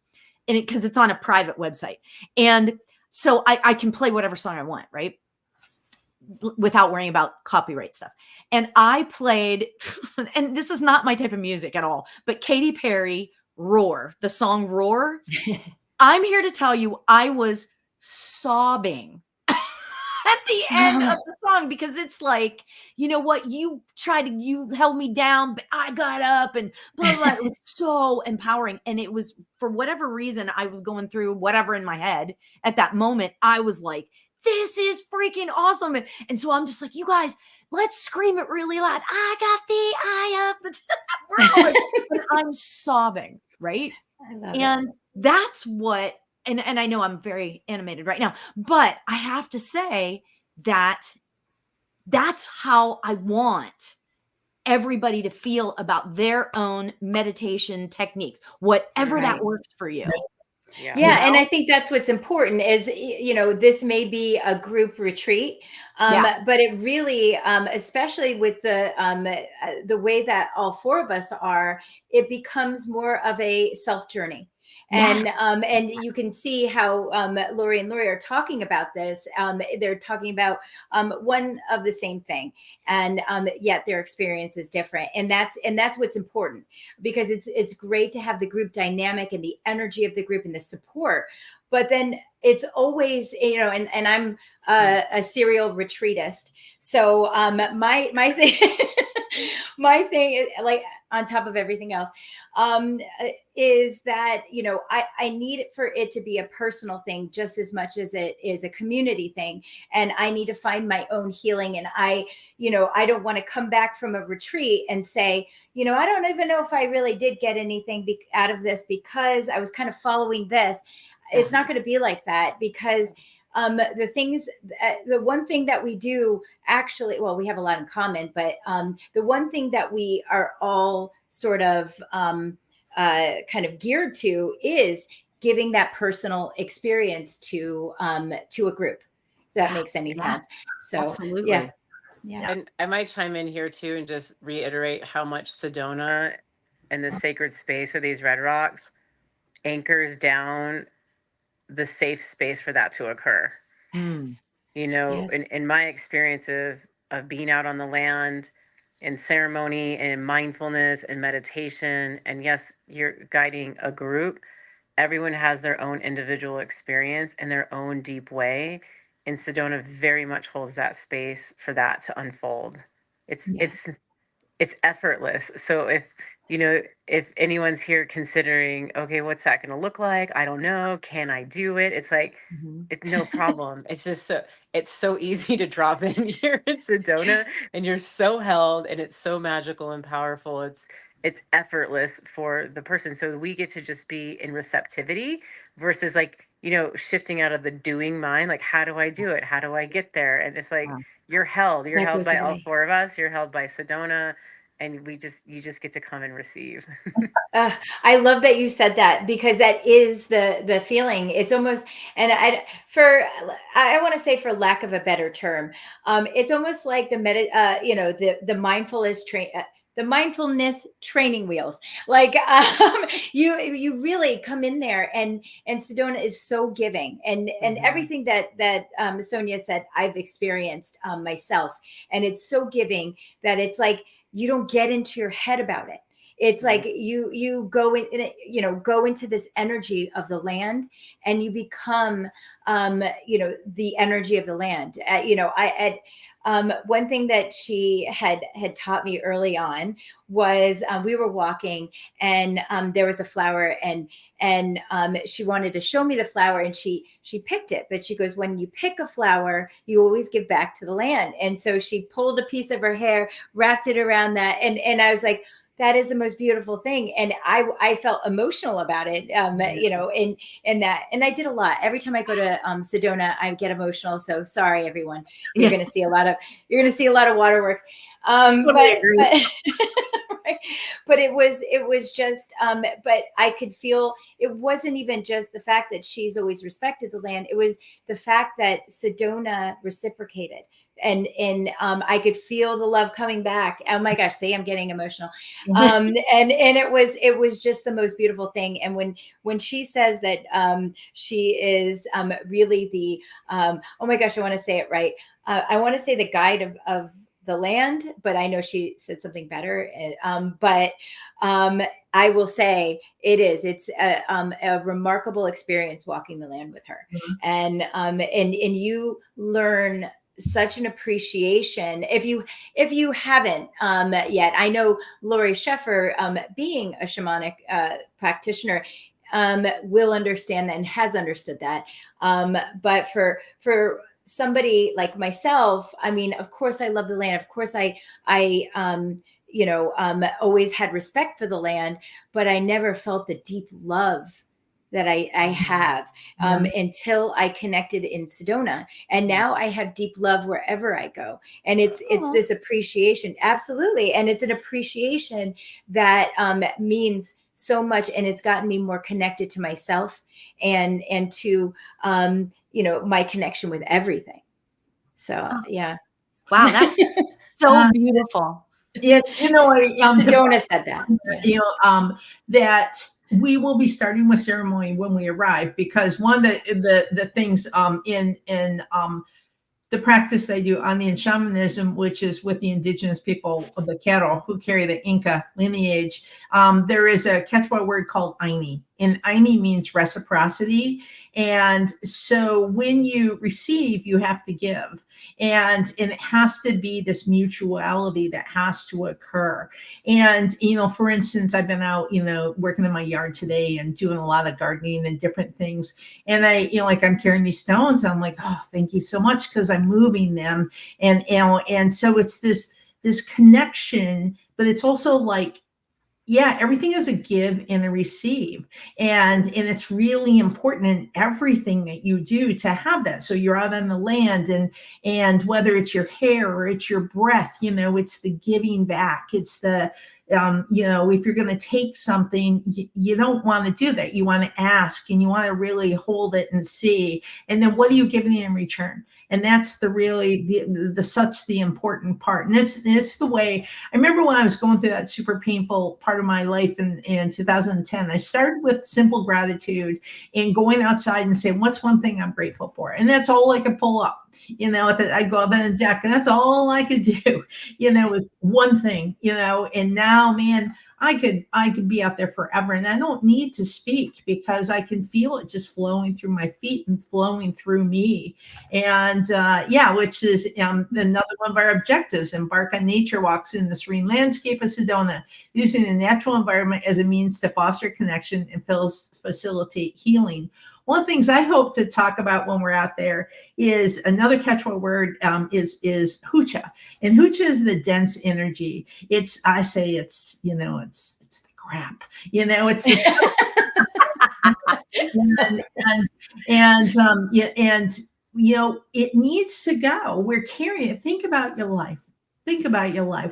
and because it's on a private website. And so I can play whatever song I want, right? Without worrying about copyright stuff. And I played, and this is not my type of music at all, but Katy Perry, Roar, the song Roar. I'm here to tell you, I was sobbing at the end of the song, because it's like, you know what, you held me down, but I got up and blah, blah, blah. It was so empowering. And it was, for whatever reason, I was going through whatever in my head at that moment. I was like, this is freaking awesome. And so I'm just like, you guys, let's scream it really loud. I got the eye of the and I'm sobbing, right? I love And that's what, and I know I'm very animated right now, but I have to say that that's how I want everybody to feel about their own meditation techniques, whatever that works for you. Yeah. And I think that's what's important is, you know, this may be a group retreat, but it really, especially with the way that all four of us are, it becomes more of a self journey. And you can see how Lori and Lori are talking about this. They're talking about one of the same thing, and yet their experience is different. And that's what's important, because it's great to have the group dynamic and the energy of the group and the support. But then it's always, you know, and I'm a serial retreatist, so my thing. My thing is, like, on top of everything else, is that, you know, I need it for it to be a personal thing just as much as it is a community thing. And I need to find my own healing. And I don't want to come back from a retreat and say, you know, I don't even know if I really did get anything out of this because I was kind of following this. It's not going to be like that, because the one thing that we do actually, well, we have a lot in common, but the one thing that we are all sort of kind of geared to is giving that personal experience to a group. If that makes any sense. So absolutely. Yeah. And I might chime in here too and just reiterate how much Sedona and the sacred space of these red rocks anchors down the safe space for that to occur. You know, in my experience of being out on the land in ceremony and mindfulness and meditation, and yes, you're guiding a group, everyone has their own individual experience and their own deep way. And Sedona very much holds that space for that to unfold. It's effortless. So if anyone's here considering, okay, what's that going to look like? I don't know. Can I do it? It's like, it's no problem. It's just it's so easy to drop in here in Sedona, and you're so held, and it's so magical and powerful. It's effortless for the person. So we get to just be in receptivity versus, like, you know, shifting out of the doing mind. Like, how do I do it? How do I get there? And it's like, you're held by all four of us. You're held by Sedona, and you just get to come and receive. I love that you said that, because that is the feeling. It's almost, and I want to say, for lack of a better term, it's almost like the mindfulness the mindfulness training wheels. Like you really come in there, and Sedona is so giving, and everything that Sonia said, I've experienced myself, and it's so giving that it's like you don't get into your head about it. It's like you go into this energy of the land, and you become the energy of the land. One thing that she had taught me early on was we were walking, and there was a flower, and she wanted to show me the flower, and she picked it, but she goes, when you pick a flower, you always give back to the land. And so she pulled a piece of her hair, wrapped it around that, and I was like, That is the most beautiful thing. And I felt emotional about it, you know, in that. And I did a lot. Every time I go to Sedona, I get emotional. So sorry, everyone. You're going to see a lot of waterworks. But right. But it was just, but I could feel it wasn't even just the fact that she's always respected the land. It was the fact that Sedona reciprocated. And I could feel the love coming back. Oh my gosh, see, I'm getting emotional. And it was just the most beautiful thing. And when she says that she is really the oh my gosh, I want to say it right. I want to say the guide of the land, but I know she said something better. But I will say it's a remarkable experience walking the land with her. And you learn such an appreciation if you haven't yet. I know Lori Sheffer, being a shamanic practitioner, will understand that and has understood that. But for somebody like myself, I mean, of course I love the land. Of course I always had respect for the land, but I never felt the deep love that I have until I connected in Sedona. And now I have deep love wherever I go. And it's this appreciation. Absolutely. And it's an appreciation that means so much. And it's gotten me more connected to myself and to, my connection with everything. So, yeah. Wow. That's so beautiful. Yeah. Sedona said that. That we will be starting with ceremony when we arrive, because one of the things in the practice they do on the shamanism, which is with the indigenous people of the Quero who carry the Inca lineage, there is a Quechua word called Aini, and Aini means reciprocity. And so when you receive, you have to give, and it has to be this mutuality that has to occur. And for instance, I've been out working in my yard today and doing a lot of gardening and different things, and I I'm carrying these stones. I'm like, oh, thank you so much, because I'm moving them, and so it's this connection, but it's also like, yeah, everything is a give and a receive. And it's really important in everything that you do to have that. So you're out on the land, and whether it's your hair or it's your breath, it's the giving back. It's the, if you're going to take something, you don't want to do that. You want to ask, and you want to really hold it and see. And then what are you giving in return? And that's the important part. And it's the way, I remember when I was going through that super painful part of my life in 2010, I started with simple gratitude and going outside and saying, what's one thing I'm grateful for? And that's all I could pull up. I go up on the deck, and that's all I could do, was one thing, and now, man, I could be out there forever, and I don't need to speak, because I can feel it just flowing through my feet and flowing through me. And which is another one of our objectives: embark on nature walks in the serene landscape of Sedona, using the natural environment as a means to foster connection and facilitate healing. One of the things I hope to talk about when we're out there is another Quechua word, is hucha. And hucha is the dense energy. It's the crap. It's the it needs to go. We're carrying it. Think about your life.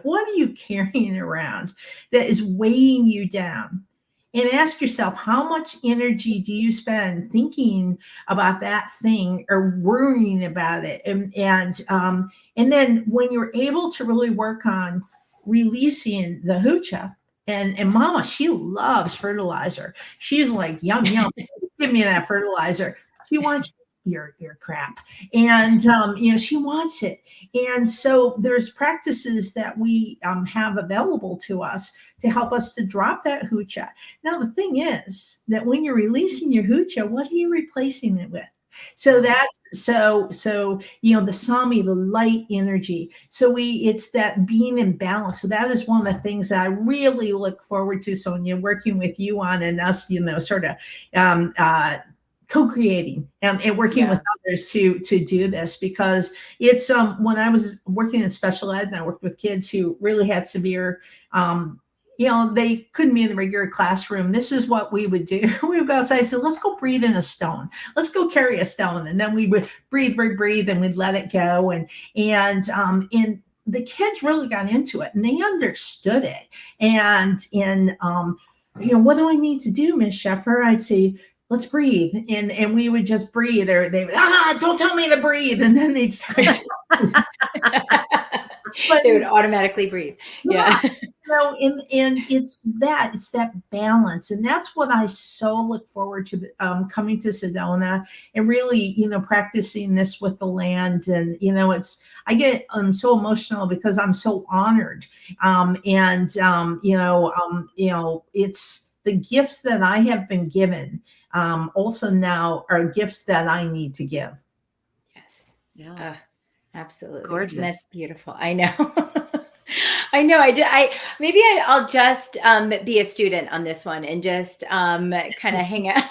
What are you carrying around that is weighing you down? And ask yourself, how much energy do you spend thinking about that thing or worrying about it? And then when you're able to really work on releasing the hucha, and Mama, she loves fertilizer. She's like, yum, yum, give me that fertilizer. She wants your crap. And, she wants it. And so there's practices that we have available to us to help us to drop that hucha. Now, the thing is that when you're releasing your hucha, what are you replacing it with? So that's the Sami, the light energy. So it's that being in balance. So that is one of the things that I really look forward to, Sonia, working with you on, and us, sort of co-creating and working with others to do this, because it's when I was working in special ed and I worked with kids who really had severe they couldn't be in the regular classroom. This is what we would do. We would go outside and say, let's go breathe in a stone. Let's go carry a stone. And then we would breathe, and we'd let it go. And the kids really got into it and they understood it. And what do I need to do, Miss Sheffer? I'd say, let's breathe. And we would just breathe. Or they would, don't tell me to breathe. And then they'd start they would automatically breathe. Yeah. And it's that balance. And that's what I so look forward to, coming to Sedona and really, practicing this with the land. And, I get so emotional because I'm so honored. It's the gifts that I have been given, also now are gifts that I need to give. Yes. Yeah. Absolutely. Gorgeous. And that's beautiful. I know. I know. Maybe I'll just be a student on this one and just kind of hang out.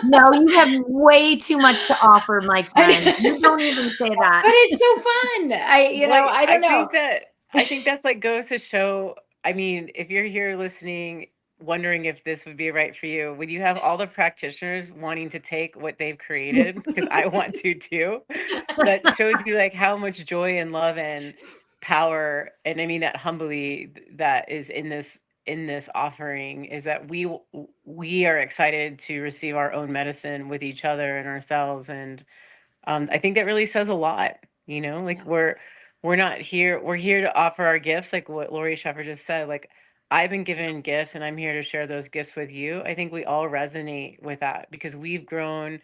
No, you have way too much to offer, my friend. You don't even say that. But it's so fun. I don't know. I think that's like goes to show. I mean, if you're here listening, wondering if this would be right for you, when you have all the practitioners wanting to take what they've created, because I want to too, that shows you like how much joy and love and power, and I mean that humbly, that is in this offering, is that we are excited to receive our own medicine with each other and ourselves. And I think that really says a lot, like we're not here, we're here to offer our gifts, like what Lori Sheffer just said. Like, I've been given gifts and I'm here to share those gifts with you. I think we all resonate with that because we've grown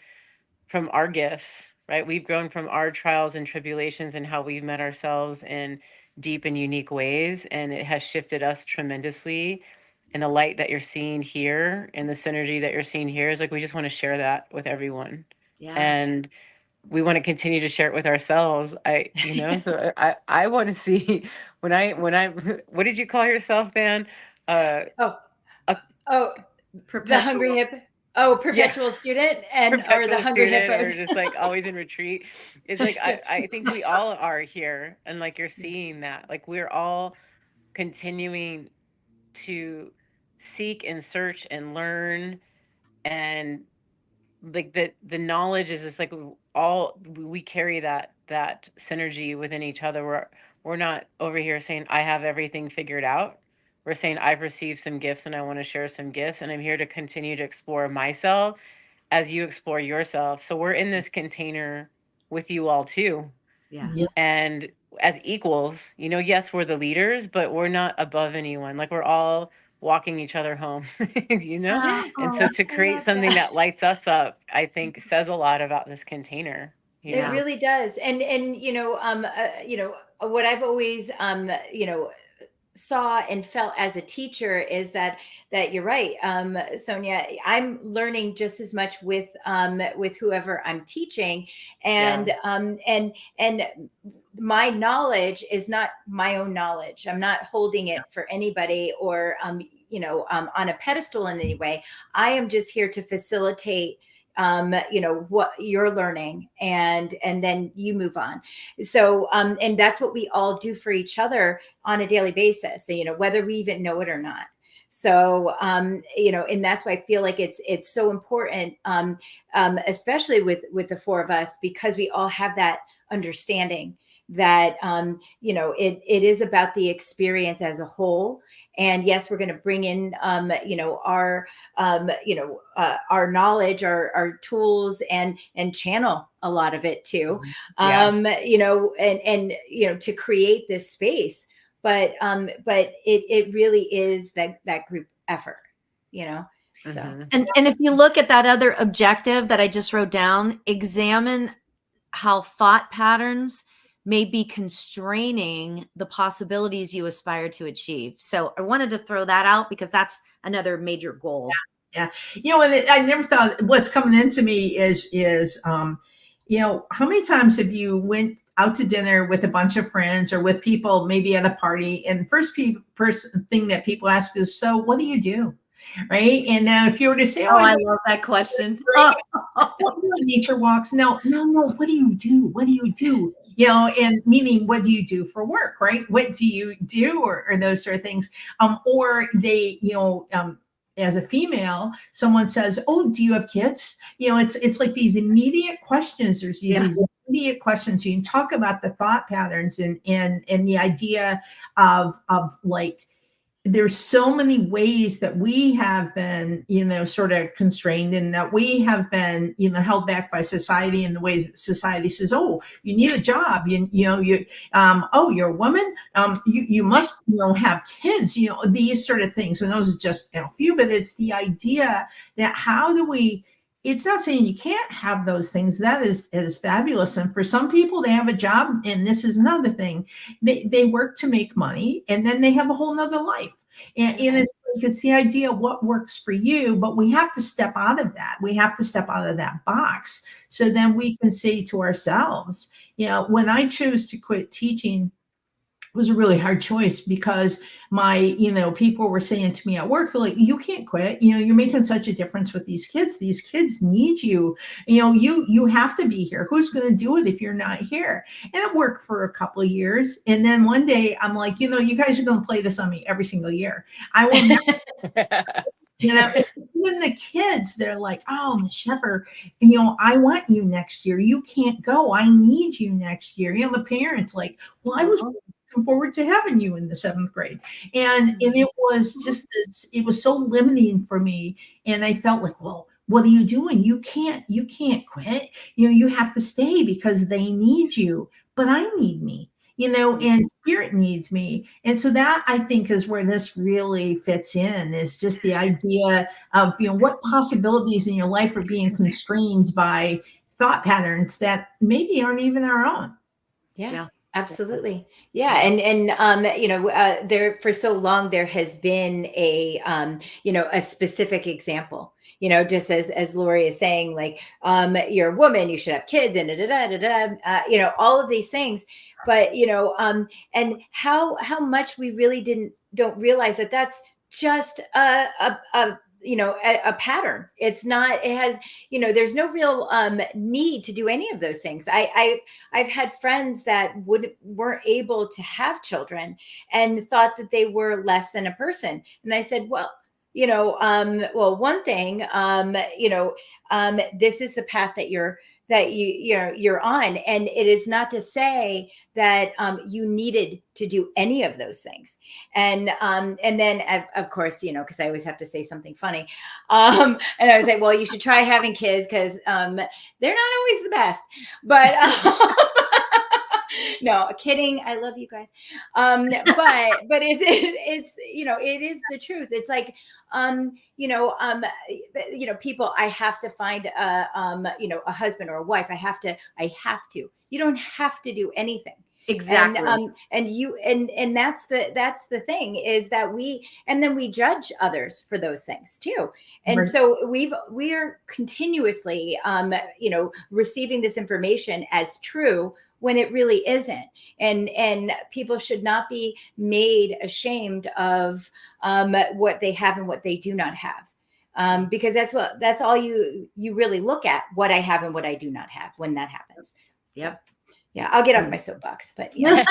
from our gifts, right? We've grown from our trials and tribulations and how we've met ourselves in deep and unique ways. And it has shifted us tremendously. And the light that you're seeing here and the synergy that you're seeing here is like, we just want to share that with everyone. Yeah. And we want to continue to share it with ourselves. So I want to see when I, what did you call yourself, Van? The hungry hip. Oh, perpetual student or the hungry hippos. Or just like always in retreat. It's like, I think we all are here. And like, you're seeing that, like, we're all continuing to seek and search and learn. And like the knowledge is just like we carry that synergy within each other. We're not over here saying I have everything figured out. We're saying I've received some gifts and I want to share some gifts, and I'm here to continue to explore myself as you explore yourself. So we're in this container with you all too. Yeah. And as equals, yes, we're the leaders, but we're not above anyone. Like, we're all walking each other home, And so to create something that lights us up, I think says a lot about this container. It really does. And what I've always saw and felt as a teacher is that you're right, Sonia. I'm learning just as much with whoever I'm teaching, and my knowledge is not my own knowledge. I'm not holding it for anybody or on a pedestal in any way. I am just here to facilitate what you're learning, and then you move on. So, and that's what we all do for each other on a daily basis, whether we even know it or not. So, and that's why I feel like it's so important, especially with the four of us, because we all have that understanding that, it is about the experience as a whole. And yes, we're going to bring in, our knowledge, our tools, and channel a lot of it too, and to create this space. But it really is that group effort, So, and if you look at that other objective that I just wrote down, examine how thought patterns may be constraining the possibilities you aspire to achieve. So I wanted to throw that out because that's another major goal. Yeah. And I never thought, what's coming into me is how many times have you went out to dinner with a bunch of friends or with people, maybe at a party, and first person thing that people ask is, so what do you do? right? And now if you were to say, Oh, I I love that question. Right? Nature walks. No, no, no. What do you do? What do you do? And meaning, what do you do for work, right? What do you do, or those sort of things? Or they, as a female, someone says, "Oh, do you have kids?" It's like these immediate questions. There's these immediate questions. You can talk about the thought patterns and the idea of like there's so many ways that we have been, sort of constrained, and that we have been, held back by society in the ways that society says, oh, you need a job, oh, you're a woman, you must, have kids, these sort of things. And those are just a few, but it's the idea that how do we, it's not saying you can't have those things. That is fabulous. And for some people, they have a job, and this is another thing. They work to make money, and then they have a whole nother life. And it's the idea of what works for you, but we have to step out of that. We have to step out of that box. So then we can say to ourselves, when I chose to quit teaching, it was a really hard choice, because my, people were saying to me at work, they're like, you can't quit. You're making such a difference with these kids. These kids need you. You have to be here. Who's going to do it if you're not here? And it worked for a couple of years. And then one day I'm like, you guys are going to play this on me every single year. I will never. Even the kids, they're like, oh, Miss Sheffer, I want you next year. You can't go. I need you next year. The parents like, well, I was looking forward to having you in the 7th grade. And it was just this, it was so limiting for me. And I felt like, well, what are you doing? You can't quit. You have to stay because they need you, but I need me. And spirit needs me. And so that, I think, is where this really fits in, is just the idea of, what possibilities in your life are being constrained by thought patterns that maybe aren't even our own. Yeah. Absolutely. Yeah. And there, for so long, there has been a specific example, just as Lori is saying, like, you're a woman, you should have kids, and all of these things. But, and how much we really don't realize that that's just a pattern. It's not, it has, there's no real need to do any of those things. I've had friends that weren't able to have children and thought that they were less than a person. And I said, well, one thing, this is the path that you're on. And it is not to say that you needed to do any of those things. And then of course, because I always have to say something funny. And I would say, well, you should try having kids, because they're not always the best. But no, kidding. I love you guys. But it's it is the truth. It's like, people, I have to find a husband or a wife. I have to. You don't have to do anything. Exactly. And that's the thing, is that we judge others for those things too. And Right. so we are continuously, receiving this information as true when it really isn't. And people should not be made ashamed of what they have and what they do not have. Because that's all you really look at, what I have and what I do not have, when that happens. Yep. So, yeah, I'll get off my soapbox, but yeah.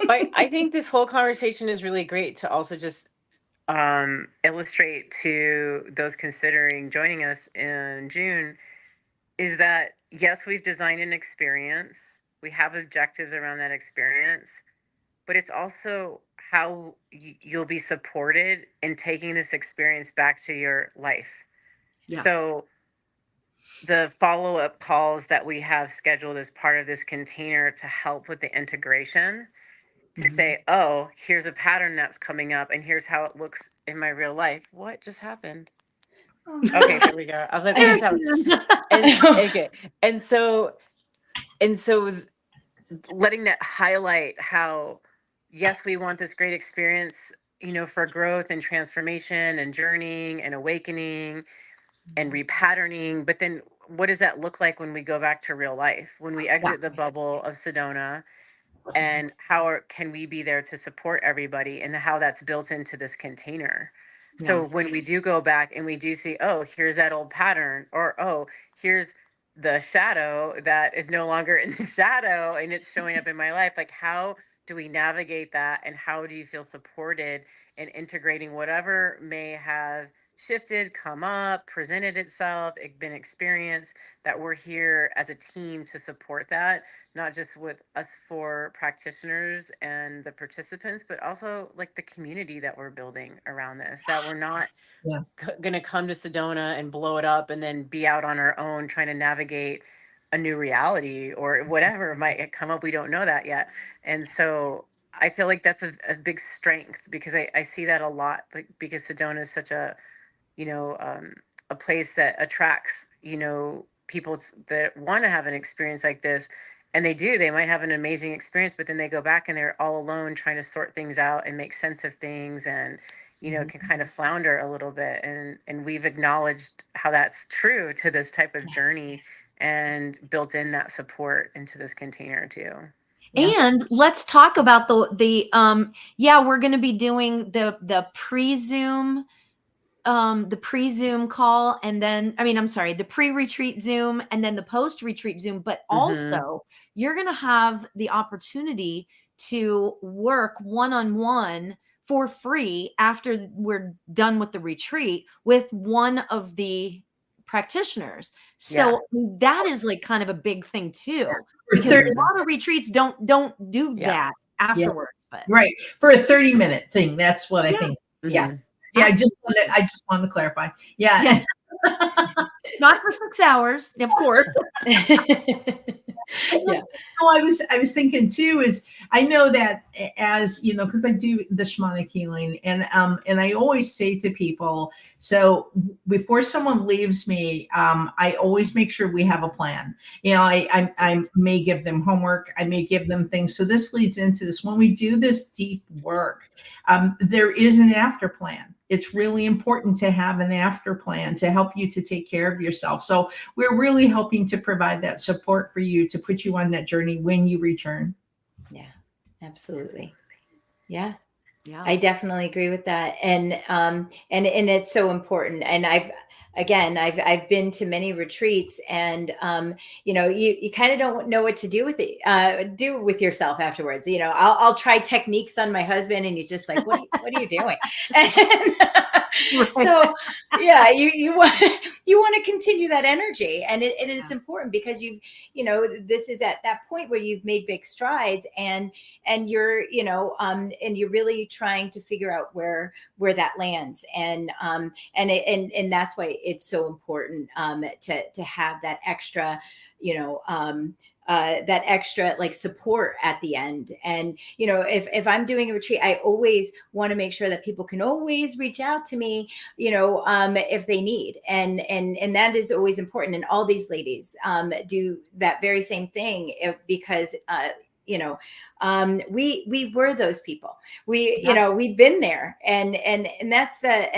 But I think this whole conversation is really great to also just illustrate to those considering joining us in June, is that yes, we've designed an experience, we have objectives around that experience, but it's also how you'll be supported in taking this experience back to your life. Yeah. So the follow-up calls that we have scheduled as part of this container to help with the integration, to say, oh, here's a pattern that's coming up, and here's how it looks in my real life. What just happened? Okay, there we go. I was like, what just happened? Okay. And so letting that highlight how, yes, we want this great experience, for growth and transformation and journeying and awakening and repatterning. But then what does that look like when we go back to real life, when we exit the bubble of Sedona? And how can we be there to support everybody, and how that's built into this container? So Yes. when we do go back and we do see, oh, here's that old pattern, or oh, here's the shadow that is no longer in the shadow and it's showing up in my life, like how do we navigate that, and how do you feel supported in integrating whatever may have shifted, come up, presented itself, been experienced, that we're here as a team to support that, not just with us four practitioners and the participants, but also like the community that we're building around this, that we're not Yeah. going to come to Sedona and blow it up and then be out on our own trying to navigate a new reality or whatever might come up. We don't know that yet. And so I feel like that's a big strength, because I see that a lot, like because Sedona is such a place that attracts, people that want to have an experience like this. And they might have an amazing experience, but then they go back and they're all alone trying to sort things out and make sense of things, and can kind of flounder a little bit. And we've acknowledged how that's true to this type of journey, and built in that support into this container too. Yeah. And let's talk about we're going to be doing the pre-Zoom call, and then I'm sorry, the pre-retreat Zoom, and then the post-retreat Zoom, but also you're going to have the opportunity to work one-on-one for free after we're done with the retreat with one of the practitioners. So that is like kind of a big thing too, because a lot of retreats don't do that afterwards. But right, for a 30-minute thing, that's what I think. Yeah. I just wanted to clarify. Yeah. Not for 6 hours, of course. I was thinking too, is I know that, as you know, because I do the shamanic healing, and I always say to people, so before someone leaves me, I always make sure we have a plan. I may give them homework, I may give them things. So this leads into this. When we do this deep work, there is an after plan. It's really important to have an after plan to help you to take care of yourself. So we're really helping to provide that support for you to put you on that journey when you return. Yeah, absolutely. Yeah. Yeah. I definitely agree with that. And it's so important. And I've been to many retreats, and you kind of don't know what to do with it, do with yourself afterwards. I'll try techniques on my husband, and he's just like, what are you doing? And so yeah, you want to continue that energy, and it's important, because this is at that point where you've made big strides, and you're and you're really trying to figure out where that lands, and that's why it's so important to have that extra that extra like support at the end. And if I'm doing a retreat, I always want to make sure that people can always reach out to me if they need, and that is always important. And all these ladies do that very same thing, because we were those people. We've been there, and that's that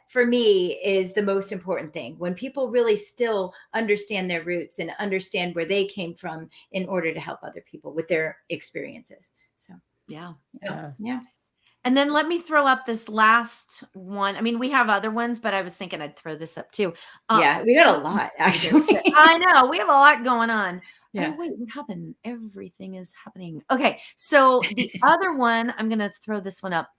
for me is the most important thing, when people really still understand their roots and understand where they came from in order to help other people with their experiences. So yeah. And then let me throw up this last one. We have other ones, but I was thinking I'd throw this up too. We got a lot, actually. I know, we have a lot going on. Yeah. Oh, wait, what happened? Everything is happening. Okay. So the other one, I'm going to throw this one up.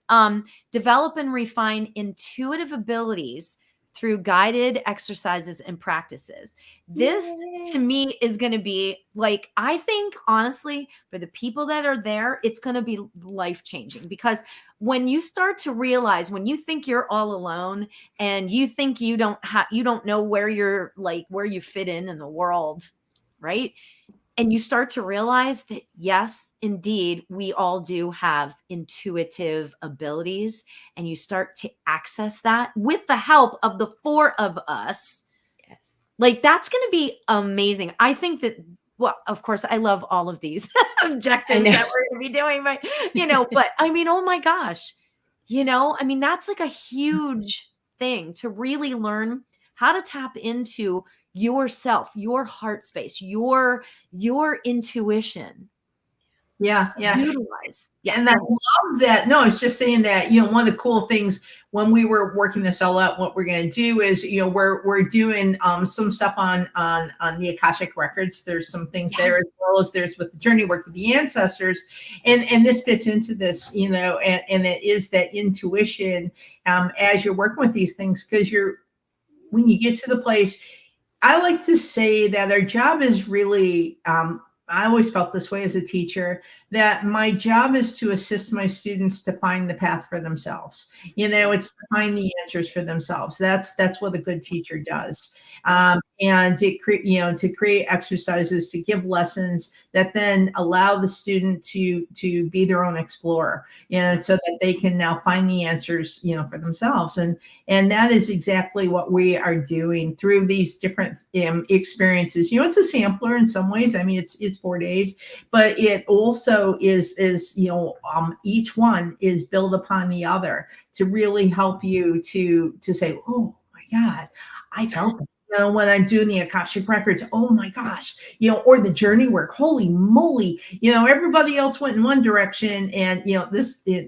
Develop and refine intuitive abilities through guided exercises and practices. This to me is going to be like, I think honestly, for the people that are there, it's going to be life-changing, because when you start to realize, when you think you're all alone and you think you don't know where where you fit in the world, right? And you start to realize that, yes, indeed, we all do have intuitive abilities, and you start to access that with the help of the four of us. Yes. Like, that's going to be amazing. I think that, well, of course, I love all of these objectives that we're going to be doing, but, but oh my gosh, that's like a huge thing to really learn how to tap into yourself, your heart space, your intuition. Yeah, yeah. Utilize. Yeah. And I love that. No, it's just saying that, you know, one of the cool things when we were working this all out, what we're going to do is, you know, we're doing some stuff on the Akashic records. There's some things there, as well as there's with the journey work with the ancestors, and this fits into this, you know, and it is that intuition as you're working with these things, because when you get to the place, I like to say that our job is really, I always felt this way as a teacher, that my job is to assist my students to find the path for themselves. You know, it's to find the answers for themselves. That's what a good teacher does. And to create exercises, to give lessons that then allow the student to be their own explorer, you know, so that they can now find the answers, you know, for themselves. And that is exactly what we are doing through these different experiences. You know, it's a sampler in some ways. I mean, it's 4 days, but it also is you know, each one is built upon the other to really help you to say, oh my God, I felt it. You know, when I'm doing the Akashic records, oh my gosh, you know, or the journey work, holy moly, you know, everybody else went in one direction, and you know,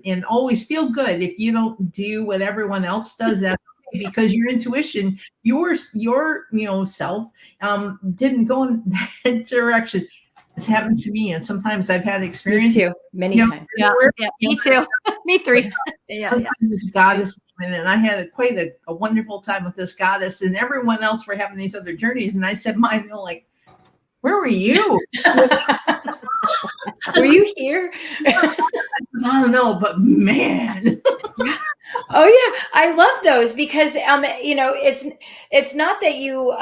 and always feel good if you don't do what everyone else does. That's okay, because your intuition, your you know, self didn't go in that direction. It's happened to me, and sometimes I've had experience. Me too, many times. Yeah, me too. Me three. Yeah. One time this goddess came in, and I had quite a wonderful time with this goddess, and everyone else were having these other journeys. And I said, mine, you know, like, where were you? Were you here? I don't know, but man. Oh yeah, I love those because you know, it's not that you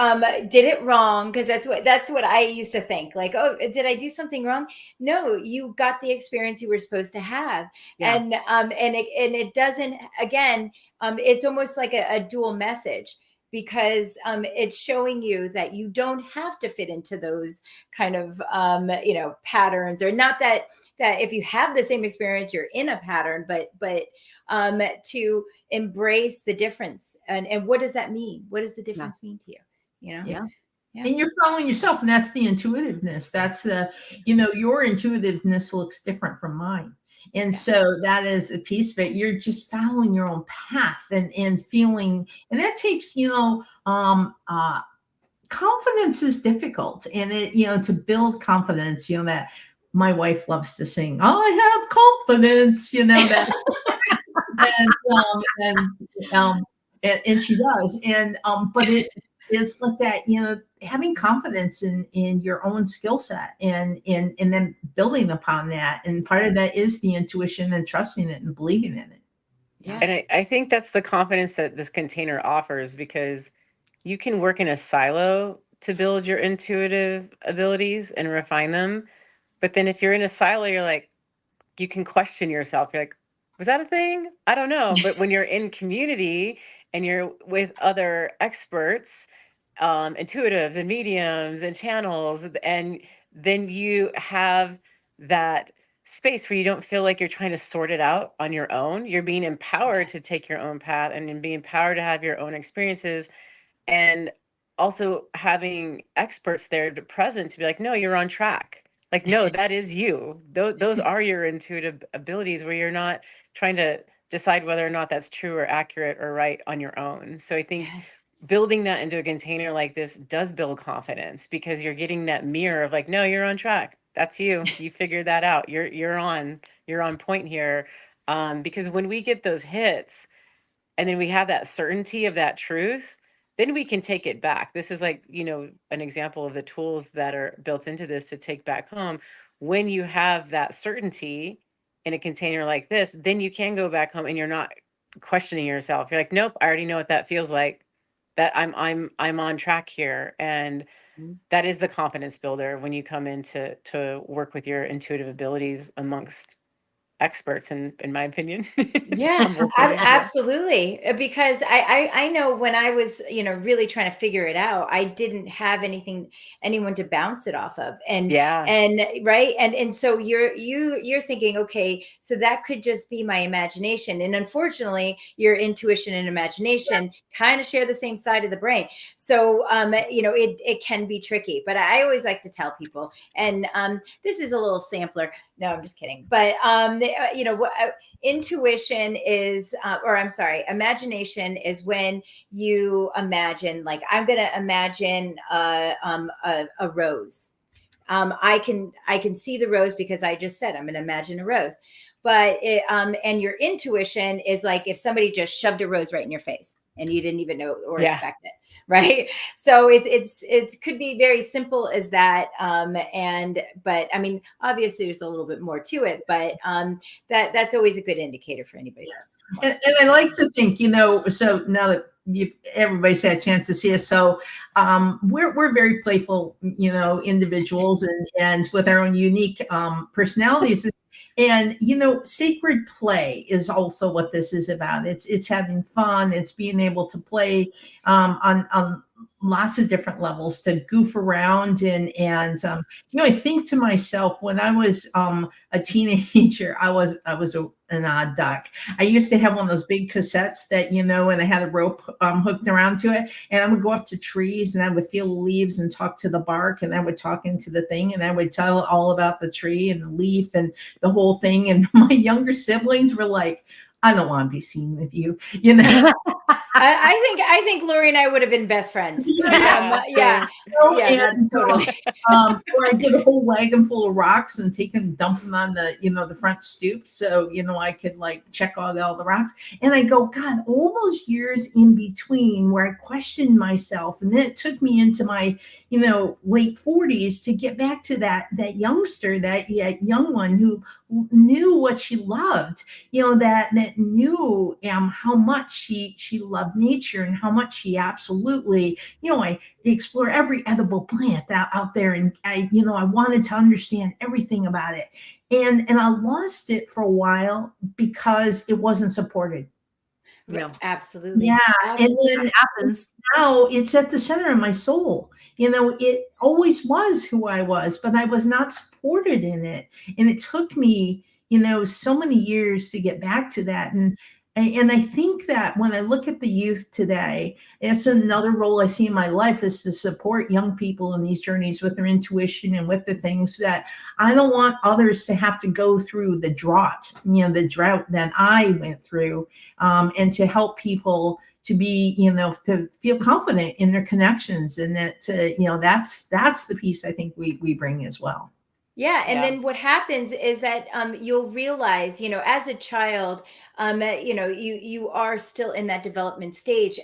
did it wrong, because that's what I used to think, like, oh, did I do something wrong? No, you got the experience you were supposed to have. Yeah. And it doesn't, again, it's almost like a dual message, because it's showing you that you don't have to fit into those kind of you know, patterns, or not that if you have the same experience you're in a pattern, but to embrace the difference. And what does that mean? What does the difference mean to you? You know? Yeah. And you're following yourself, and that's the intuitiveness. That's the, you know, your intuitiveness looks different from mine. And so that is a piece of it. You're just following your own path and feeling, and that takes, you know, confidence is difficult. And it, you know, to build confidence, you know, that my wife loves to sing, I have confidence, you know, that and she does. But it's like that, you know, having confidence in your own skill set, and then building upon that. And part of that is the intuition and trusting it and believing in it. Yeah. And I think that's the confidence that this container offers, because you can work in a silo to build your intuitive abilities and refine them. But then if you're in a silo, you're like, you can question yourself. You're like, was that a thing? I don't know. But when you're in community and you're with other experts, intuitives and mediums and channels, and then you have that space where you don't feel like you're trying to sort it out on your own. You're being empowered to take your own path and being empowered to have your own experiences, and also having experts there present to be like, no, you're on track. Like, no, that is you. Those are your intuitive abilities, where you're not trying to decide whether or not that's true or accurate or right on your own. So I think building that into a container like this does build confidence, because you're getting that mirror of like, no, you're on track. That's you. You figured that out. You're on point here. Because when we get those hits, and then we have that certainty of that truth, then we can take it back. This is like, you know, an example of the tools that are built into this to take back home. When you have that certainty in a container like this, then you can go back home and you're not questioning yourself. You're like, nope, I already know what that feels like. That I'm on track here. And that is the confidence builder when you come in to work with your intuitive abilities amongst experts in my opinion. Yeah, Humble opinion, yeah. absolutely. Because I know when I was, really trying to figure it out, I didn't have anyone to bounce it off of. Yeah. And right. And so you're thinking, okay, so that could just be my imagination. And unfortunately, your intuition and imagination kind of share the same side of the brain. So it can be tricky. But I always like to tell people, and this is a little sampler. No, I'm just kidding. But what intuition is, or I'm sorry, imagination is when you imagine, like, I'm going to imagine a rose. I can see the rose because I just said I'm going to imagine a rose. But and your intuition is like if somebody just shoved a rose right in your face and you didn't even know or expect it, right? So it could be very simple as that. But I mean, obviously there's a little bit more to it, but that's always a good indicator for anybody. And I like to think, so now that everybody's had a chance to see us, so we're very playful, individuals, and with our own unique personalities. And sacred play is also what this is about. It's having fun. It's being able to play on lots of different levels, to goof around, and I think to myself, when I was a teenager, I was an odd duck. I used to have one of those big cassettes that, and I had a rope hooked around to it, and I would go up to trees and I would feel the leaves and talk to the bark, and I would talk into the thing, and I would tell all about the tree and the leaf and the whole thing. And my younger siblings were like, I don't want to be seen with you, I think Lori and I would have been best friends. Yeah. Totally. Or I did a whole wagon full of rocks and take them, dump them on the, the front stoop. So, I could like check all the rocks. And I go, God, all those years in between where I questioned myself. And then it took me into my, late 40s to get back to that youngster, that young one who knew what she loved, that knew how much she loved nature, and how much she absolutely, I explore every edible plant out there, and I wanted to understand everything about it, and I lost it for a while because it wasn't supported. Yeah, absolutely. Yeah, absolutely. and then happens now. It's at the center of my soul. It always was who I was, but I was not supported in it, and it took me, so many years to get back to that. And I think that when I look at the youth today, it's another role I see in my life, is to support young people in these journeys with their intuition and with the things that I don't want others to have to go through the drought that I went through, and to help people to be, to feel confident in their connections, and that, that's the piece I think we bring as well. Yeah. And then what happens is that you'll realize, as a child, you are still in that development stage.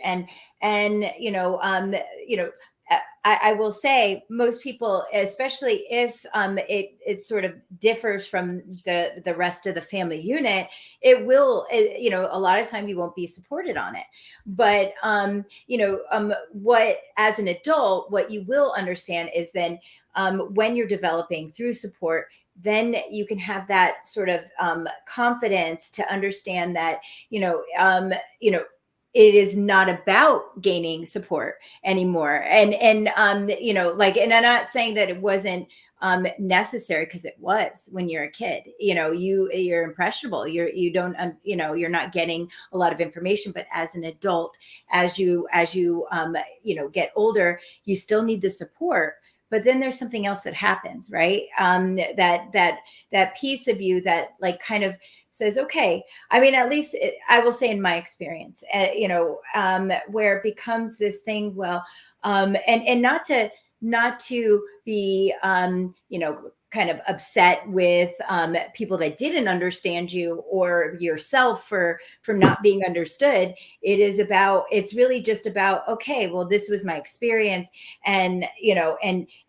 I will say most people, especially if it sort of differs from the rest of the family unit, it will, a lot of time you won't be supported on it. But, what, as an adult, what you will understand is then when you're developing through support, then you can have that sort of confidence to understand that, it is not about gaining support anymore. And I'm not saying that it wasn't necessary, because it was when you're a kid. You're impressionable. You're not getting a lot of information. But as an adult, as you get older, you still need the support. But then there's something else that happens, right? That piece of you that like kind of says, okay, I mean, at least I will say in my experience, where it becomes this thing, well, and not to be, kind of upset with people that didn't understand you, or yourself for not being understood. It's really just about, okay, well, this was my experience, and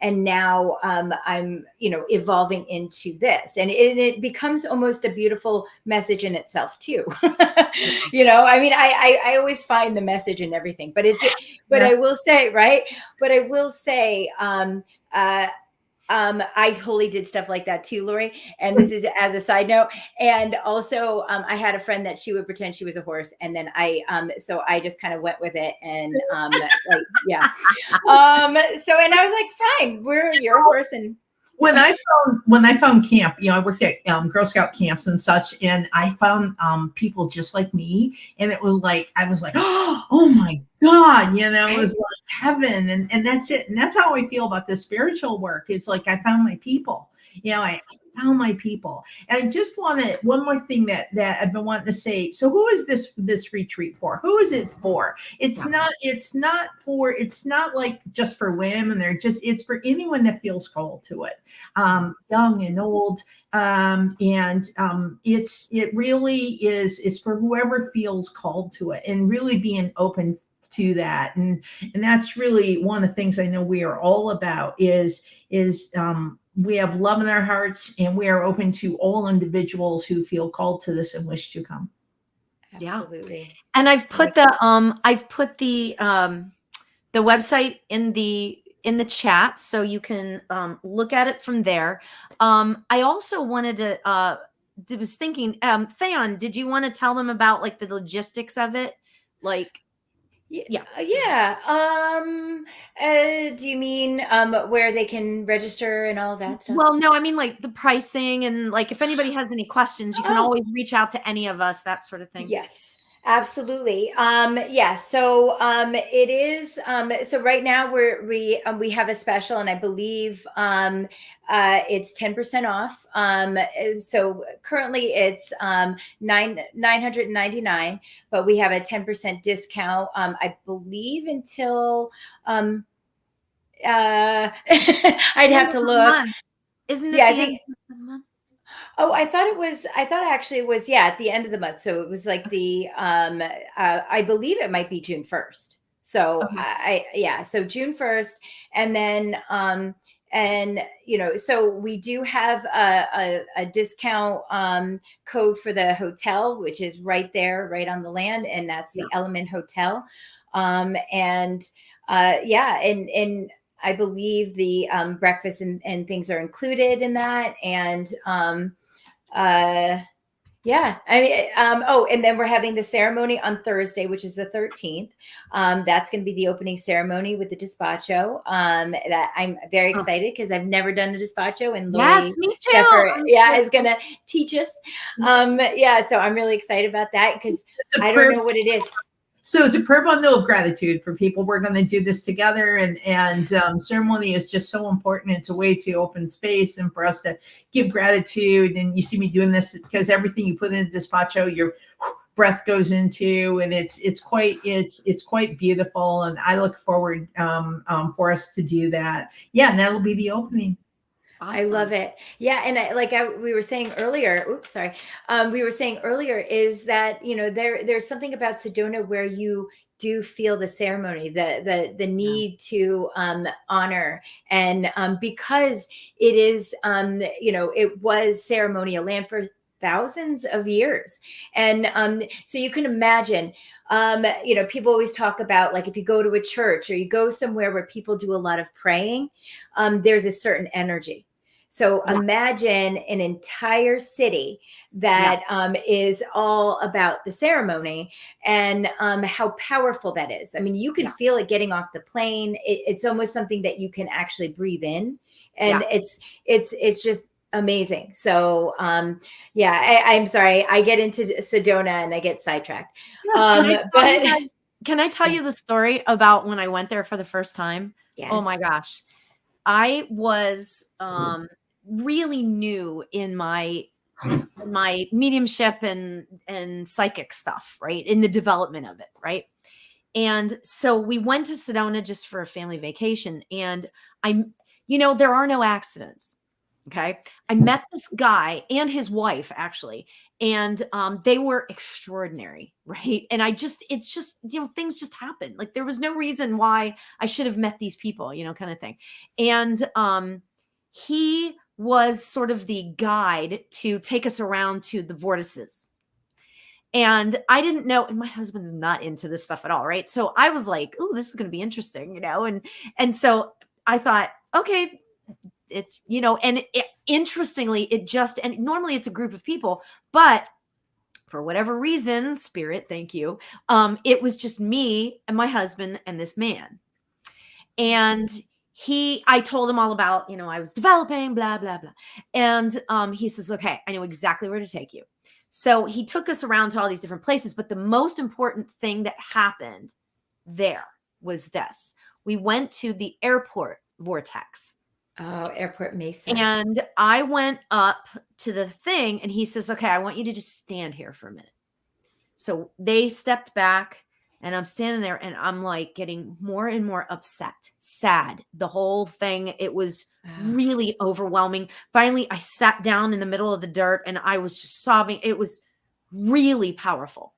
now I'm evolving into this, and it becomes almost a beautiful message in itself too. I mean, I always find the message in everything, but I will say, right, but I will say, I totally did stuff like that too, Lori. And this is as a side note. And also, I had a friend that she would pretend she was a horse, and then so I just kind of went with it, and like, yeah. So, and I was like, fine, you're a horse, and when I found camp, I worked at Girl Scout camps and such, and I found people just like me, and it was like I was like, oh my God, it was like heaven, and that's it, and that's how I feel about this spiritual work. It's like I found my people, I found my people, and I just wanted one more thing that I've been wanting to say. So, who is this retreat for? Who is it for? It's not like just for women. It's for anyone that feels called to it, young and old, it really is. It's for whoever feels called to it, and really being open to that, and that's really one of the things I know we are all about. Is we have love in our hearts, and we are open to all individuals who feel called to this and wish to come. Absolutely. Yeah. And I've put the website in the chat, so you can look at it from there. I also wanted to was thinking, Theon, did you want to tell them about like the logistics of it? Like, yeah. Do you mean where they can register and all that stuff? Well, no, I mean like the pricing, and like if anybody has any questions, you can always reach out to any of us, that sort of thing. Yes, absolutely. Yeah. So it is. So right now we have a special, and I believe it's 10% off. So currently it's $999, but we have a 10% discount. I believe until I'd have to look. Isn't it? Yeah, the I think. end of the month? Oh, I thought actually it was, at the end of the month. So it was like the, I believe it might be June 1st. So Okay. So June 1st. And then, so we do have a discount code for the hotel, which is right there, right on the land. And that's the Element Hotel. And I believe the breakfast and things are included in that. And and then we're having the ceremony on Thursday, which is the 13th. That's going to be the opening ceremony with the despacho. That I'm very excited because I've never done a despacho, and Lori Yes, me too. Sheffer, is going to teach us. So I'm really excited about that because I don't know what it is. So it's a prayer bundle of gratitude for people. We're going to do this together, and ceremony is just so important. It's a way to open space and for us to give gratitude. And you see me doing this because everything you put in the despacho, your breath goes into, and it's quite beautiful. And I look forward for us to do that. Yeah, and that'll be the opening. Awesome. I love it. Yeah. And we were saying earlier, we were saying earlier is that, there's something about Sedona where you do feel the ceremony, the need to honor. And because it is, it was ceremonial land for thousands of years. And so you can imagine, people always talk about, like, if you go to a church or you go somewhere where people do a lot of praying, there's a certain energy. So imagine an entire city that is all about the ceremony, and how powerful that is. I mean, you can feel it getting off the plane. It's almost something that you can actually breathe in, and it's just amazing. So I'm sorry, I get into Sedona and I get sidetracked. Can I tell you the story about when I went there for the first time? Yes. Oh my gosh. I was really new in my mediumship and psychic stuff, right? In the development of it, right? And so we went to Sedona just for a family vacation, and there are no accidents. Okay. I met this guy and his wife, actually, and they were extraordinary, right? And it's just, things just happen. Like, there was no reason why I should have met these people, kind of thing. And he was sort of the guide to take us around to the vortices. And I didn't know, and my husband's not into this stuff at all, right? So I was like, oh, this is going to be interesting, and so I thought, okay, it's, and interestingly, and normally it's a group of people, but for whatever reason, spirit, thank you. It was just me and my husband and this man. And I told him all about, I was developing, blah, blah, blah. And he says, okay, I know exactly where to take you. So he took us around to all these different places. But the most important thing that happened there was this. We went to the airport vortex. Oh, Airport Mesa. And I went up to the thing and he says, okay, I want you to just stand here for a minute. So they stepped back and I'm standing there and I'm like getting more and more upset, sad, the whole thing. It was really overwhelming. Finally, I sat down in the middle of the dirt and I was just sobbing. It was really powerful.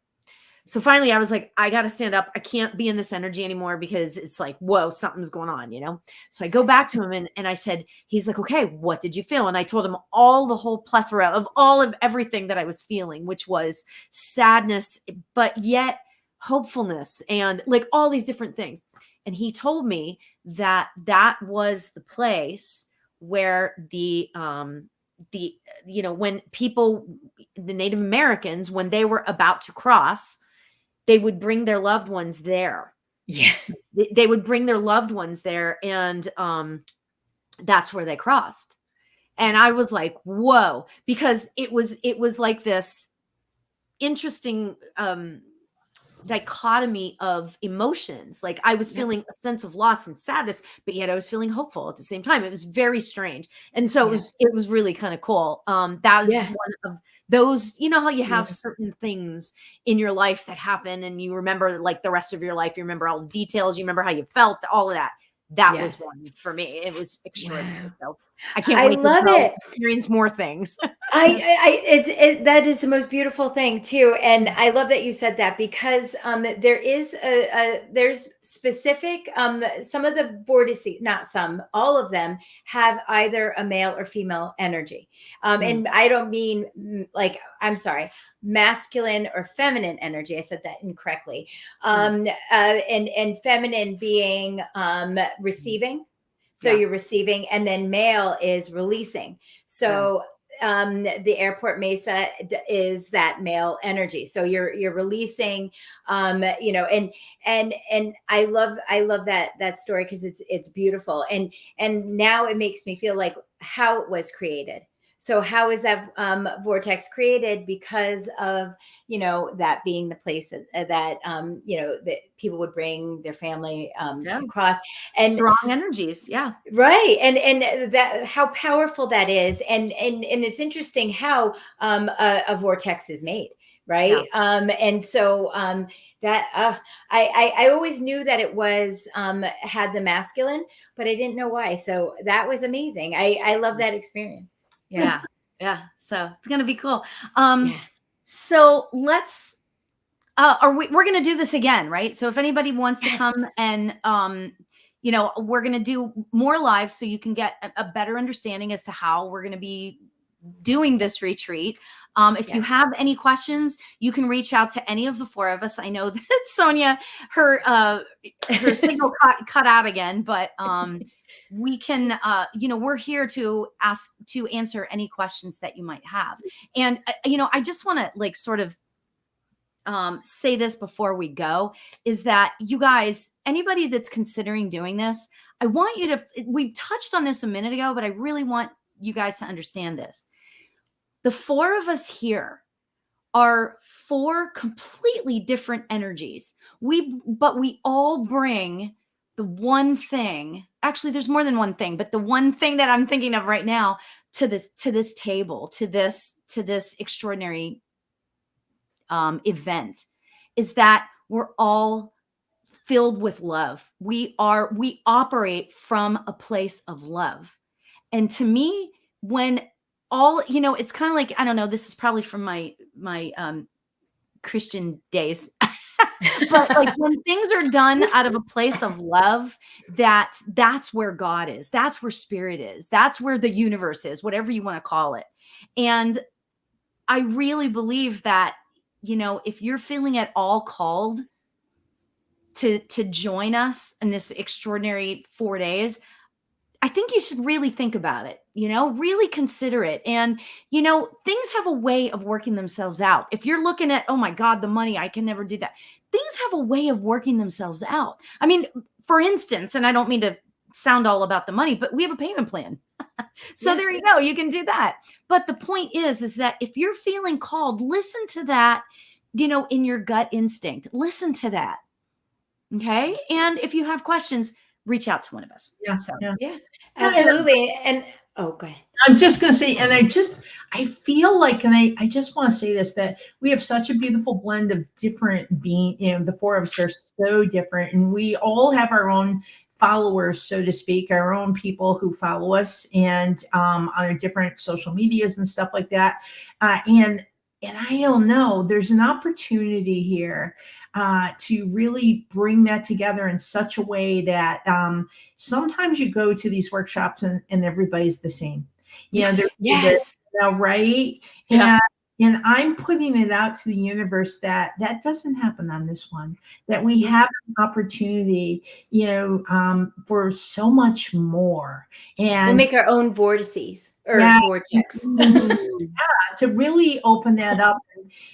So finally I was like, I got to stand up. I can't be in this energy anymore because it's like, whoa, something's going on, So I go back to him and I said, he's like, okay, what did you feel? And I told him the whole plethora of all of everything that I was feeling, which was sadness, but yet hopefulness and like all these different things. And he told me that was the place where when people, the Native Americans, when they were about to cross, they would bring their loved ones there. Yeah. They would bring their loved ones there. And that's where they crossed. And I was like, whoa, because it was like this interesting dichotomy of emotions. Like I was feeling a sense of loss and sadness, but yet I was feeling hopeful at the same time. It was very strange. And so it was really kind of cool. That was one of those, how you have certain things in your life that happen and you remember like the rest of your life, you remember all the details, you remember how you felt, all of that. That was one for me. It was extraordinary. So I can't wait to experience more things. That is the most beautiful thing too. And I love that you said that because there is there's specific, some of the vortices, not some, all of them have either a male or female energy. And I don't mean I'm sorry, masculine or feminine energy. I said that incorrectly. And feminine being receiving. So you're receiving, and then male is releasing. So the Airport Mesa is that male energy. So you're releasing, and I love that story because it's beautiful. And now it makes me feel like how it was created. So how is that vortex created? Because of, that being the place that that people would bring their family to cross, and strong energies. Yeah. Right. And that, how powerful that is. And it's interesting how a vortex is made. Right. Yeah. And so that I always knew that it was had the masculine, but I didn't know why. So that was amazing. I love that experience. Yeah. So it's going to be cool. So let's, we're going to do this again, right? So if anybody wants to come and, we're going to do more lives so you can get a better understanding as to how we're going to be doing this retreat. If you have any questions, you can reach out to any of the four of us. I know that Sonia, her signal cut out again, but we can, we're here to answer any questions that you might have. And, I just want to sort of say this before we go, is that you guys, anybody that's considering doing this, I want you to, we touched on this a minute ago, but I really want you guys to understand this. The four of us here are four completely different energies. But we all bring the one thing. Actually, there's more than one thing, but the one thing that I'm thinking of right now to this table, to this extraordinary event, is that we're all filled with love. We operate from a place of love. And to me, when all, it's kind of like, I don't know, this is probably from my Christian days, but when things are done out of a place of love, that's where God is. That's where spirit is. That's where the universe is, whatever you want to call it. And I really believe that, if you're feeling at all called to join us in this extraordinary 4 days, I think you should really think about it, really consider it. And, things have a way of working themselves out. If you're looking at, oh my God, the money, I can never do that. Things have a way of working themselves out. I mean, for instance, and I don't mean to sound all about the money, but we have a payment plan. So there you go. You can do that. But the point is that if you're feeling called, listen to that, in your gut instinct. Listen to that. Okay. And if you have questions, reach out to one of us. Yeah. So, Yeah, absolutely. And oh, go ahead. I'm just going to say, and I feel like, and I just want to say this, that we have such a beautiful blend of different being, the four of us are so different, and we all have our own followers, so to speak, our own people who follow us, and on our different social medias and stuff like that. And I don't know, there's an opportunity here to really bring that together in such a way that sometimes you go to these workshops and everybody's the same. Yes. Right? Yeah. And I'm putting it out to the universe that doesn't happen on this one, that we have an opportunity, for so much more. And We'll make our own vortices or vortex. to really open that up,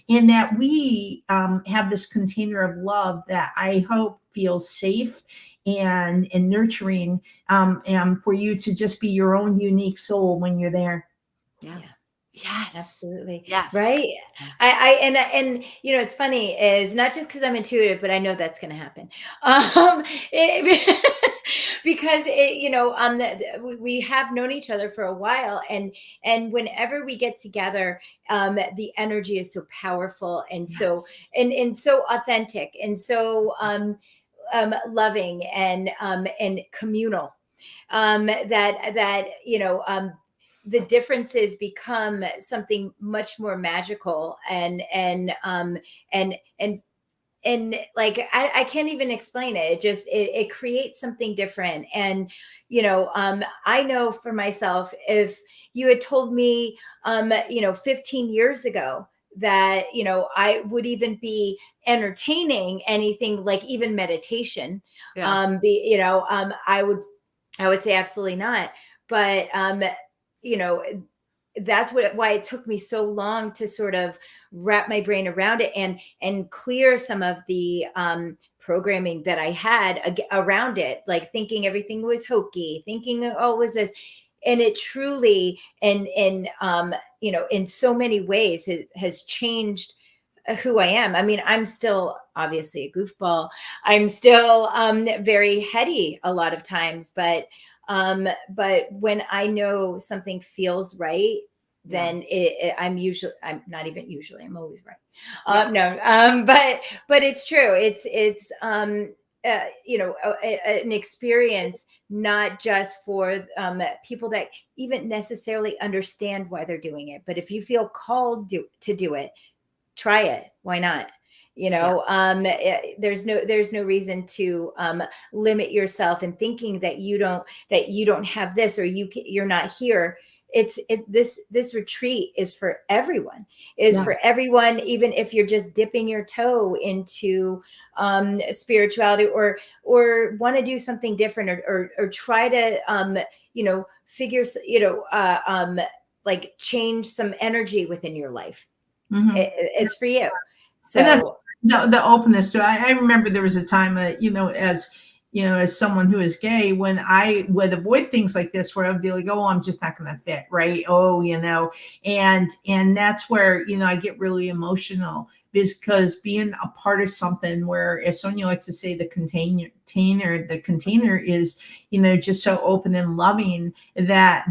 and that we have this container of love that I hope feels safe and nurturing, and for you to just be your own unique soul when you're there. Yeah. Yes. Absolutely. Yes. Right. And it's funny is not just because I'm intuitive, but I know that's going to happen. Because we have known each other for a while, and whenever we get together, the energy is so powerful and so authentic and so loving and communal, the differences become something much more magical and like I can't even explain it. It creates something different. And I know for myself, if you had told me 15 years ago that I would even be entertaining anything like even meditation, I would say absolutely not. But that's why it took me so long to sort of wrap my brain around it and clear some of the programming that I had around it, like thinking everything was hokey, thinking it was this. And it truly, in so many ways has changed who I am. I mean, I'm still obviously a goofball. I'm still very heady a lot of times, but when I know something feels right, then I'm always right. But it's true. It's an experience, not just for people that even necessarily understand why they're doing it. But if you feel called to do it, try it. Why not? There's no reason to limit yourself and thinking that you don't have this, or you're not here. This retreat is for everyone, for everyone, even if you're just dipping your toe into spirituality or want to do something different or try to figure like change some energy within your life. Mm-hmm. It's for you. So and that's the openness to. I remember there was a time that as someone who is gay, when I would avoid things like this, where I'd be like, oh, I'm just not going to fit, right? Oh, and that's where I get really emotional, because being a part of something where, as Sonia likes to say, the container is just so open and loving that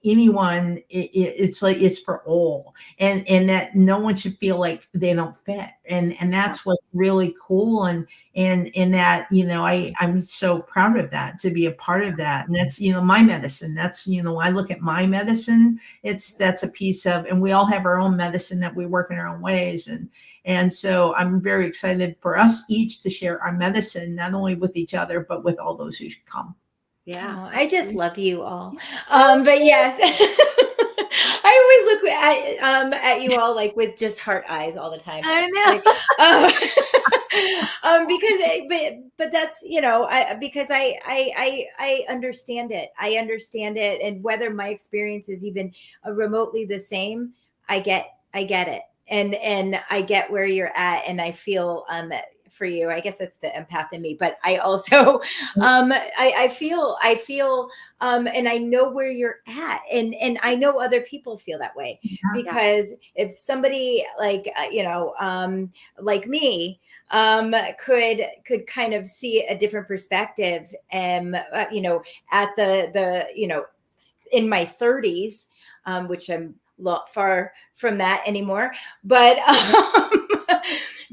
anyone, it's like it's for all, and that no one should feel like they don't fit, and that's what's really cool, and that I'm so proud of that, to be a part of that. And that's my medicine. That's I look at my medicine, that's a piece of, and we all have our own medicine that we work in our own ways, and so I'm very excited for us each to share our medicine, not only with each other, but with all those who should come. Yeah. I just love you all. But yes, I always look at you all like with just heart eyes all the time. I know. Like, but that's, because I understand it. I understand it. And whether my experience is even remotely the same, I get it. And I get where you're at, and I feel for you. I guess that's the empath in me, but I also I feel and I know where you're at, and I know other people feel that way, because if somebody like like me could kind of see a different perspective, at the in my 30s, which I'm far from that anymore, but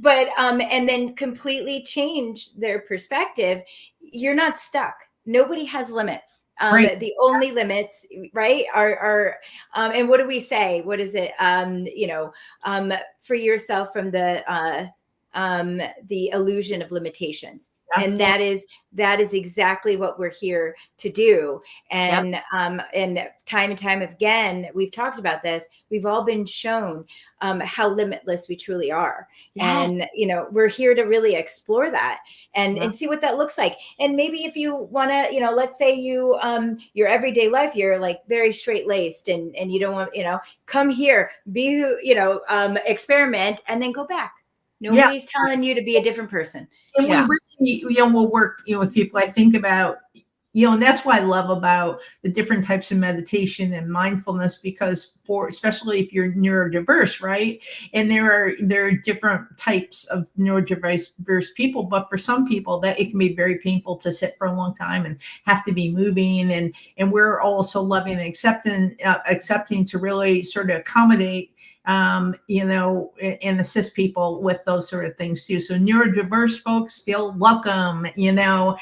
and then completely change their perspective. You're not stuck. Nobody has limits. Right. The only limits, right, are and what do we say? What is it? Free yourself from the illusion of limitations. Absolutely. And that is exactly what we're here to do. And and time and time again, we've talked about this. We've all been shown how limitless we truly are. Yes. And we're here to really explore that and see what that looks like. And maybe if you want to, let's say you your everyday life, you're like very straight laced, and you don't want, come here, be who, experiment, and then go back. Nobody's telling you to be a different person. And we really, we'll work, with people. I think about, and that's what I love about the different types of meditation and mindfulness, because especially if you're neurodiverse, right? And there are different types of neurodiverse people, but for some people that it can be very painful to sit for a long time and have to be moving. And we're also loving and accepting to really sort of accommodate, and assist people with those sort of things too. So neurodiverse folks feel welcome, and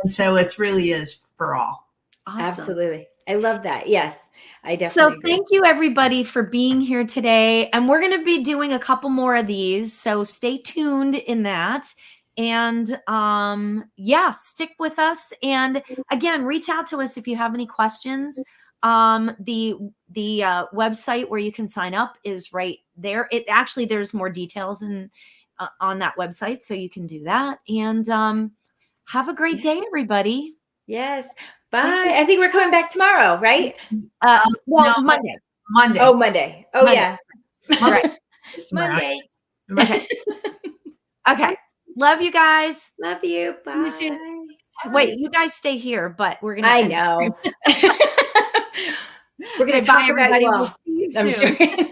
so it really is for all. Awesome. Absolutely. I love that. Yes, I definitely So agree. thank you everybody for being here today. And we're going to be doing a couple more of these. So stay tuned in that. And stick with us. And again, reach out to us if you have any questions. The website where you can sign up is right there. There's more details on that website, so you can do that. And have a great day, everybody. Yes. Bye. I think we're coming back tomorrow, right? Monday. Monday. Oh, Monday. Oh, Monday. yeah. Right. Monday. Okay. Okay. Love you guys. Love you. Bye. See you soon. Wait, you guys stay here, but we're gonna. I know. We're gonna Bye, talk about everybody. you all. We'll see you I'm soon. sure.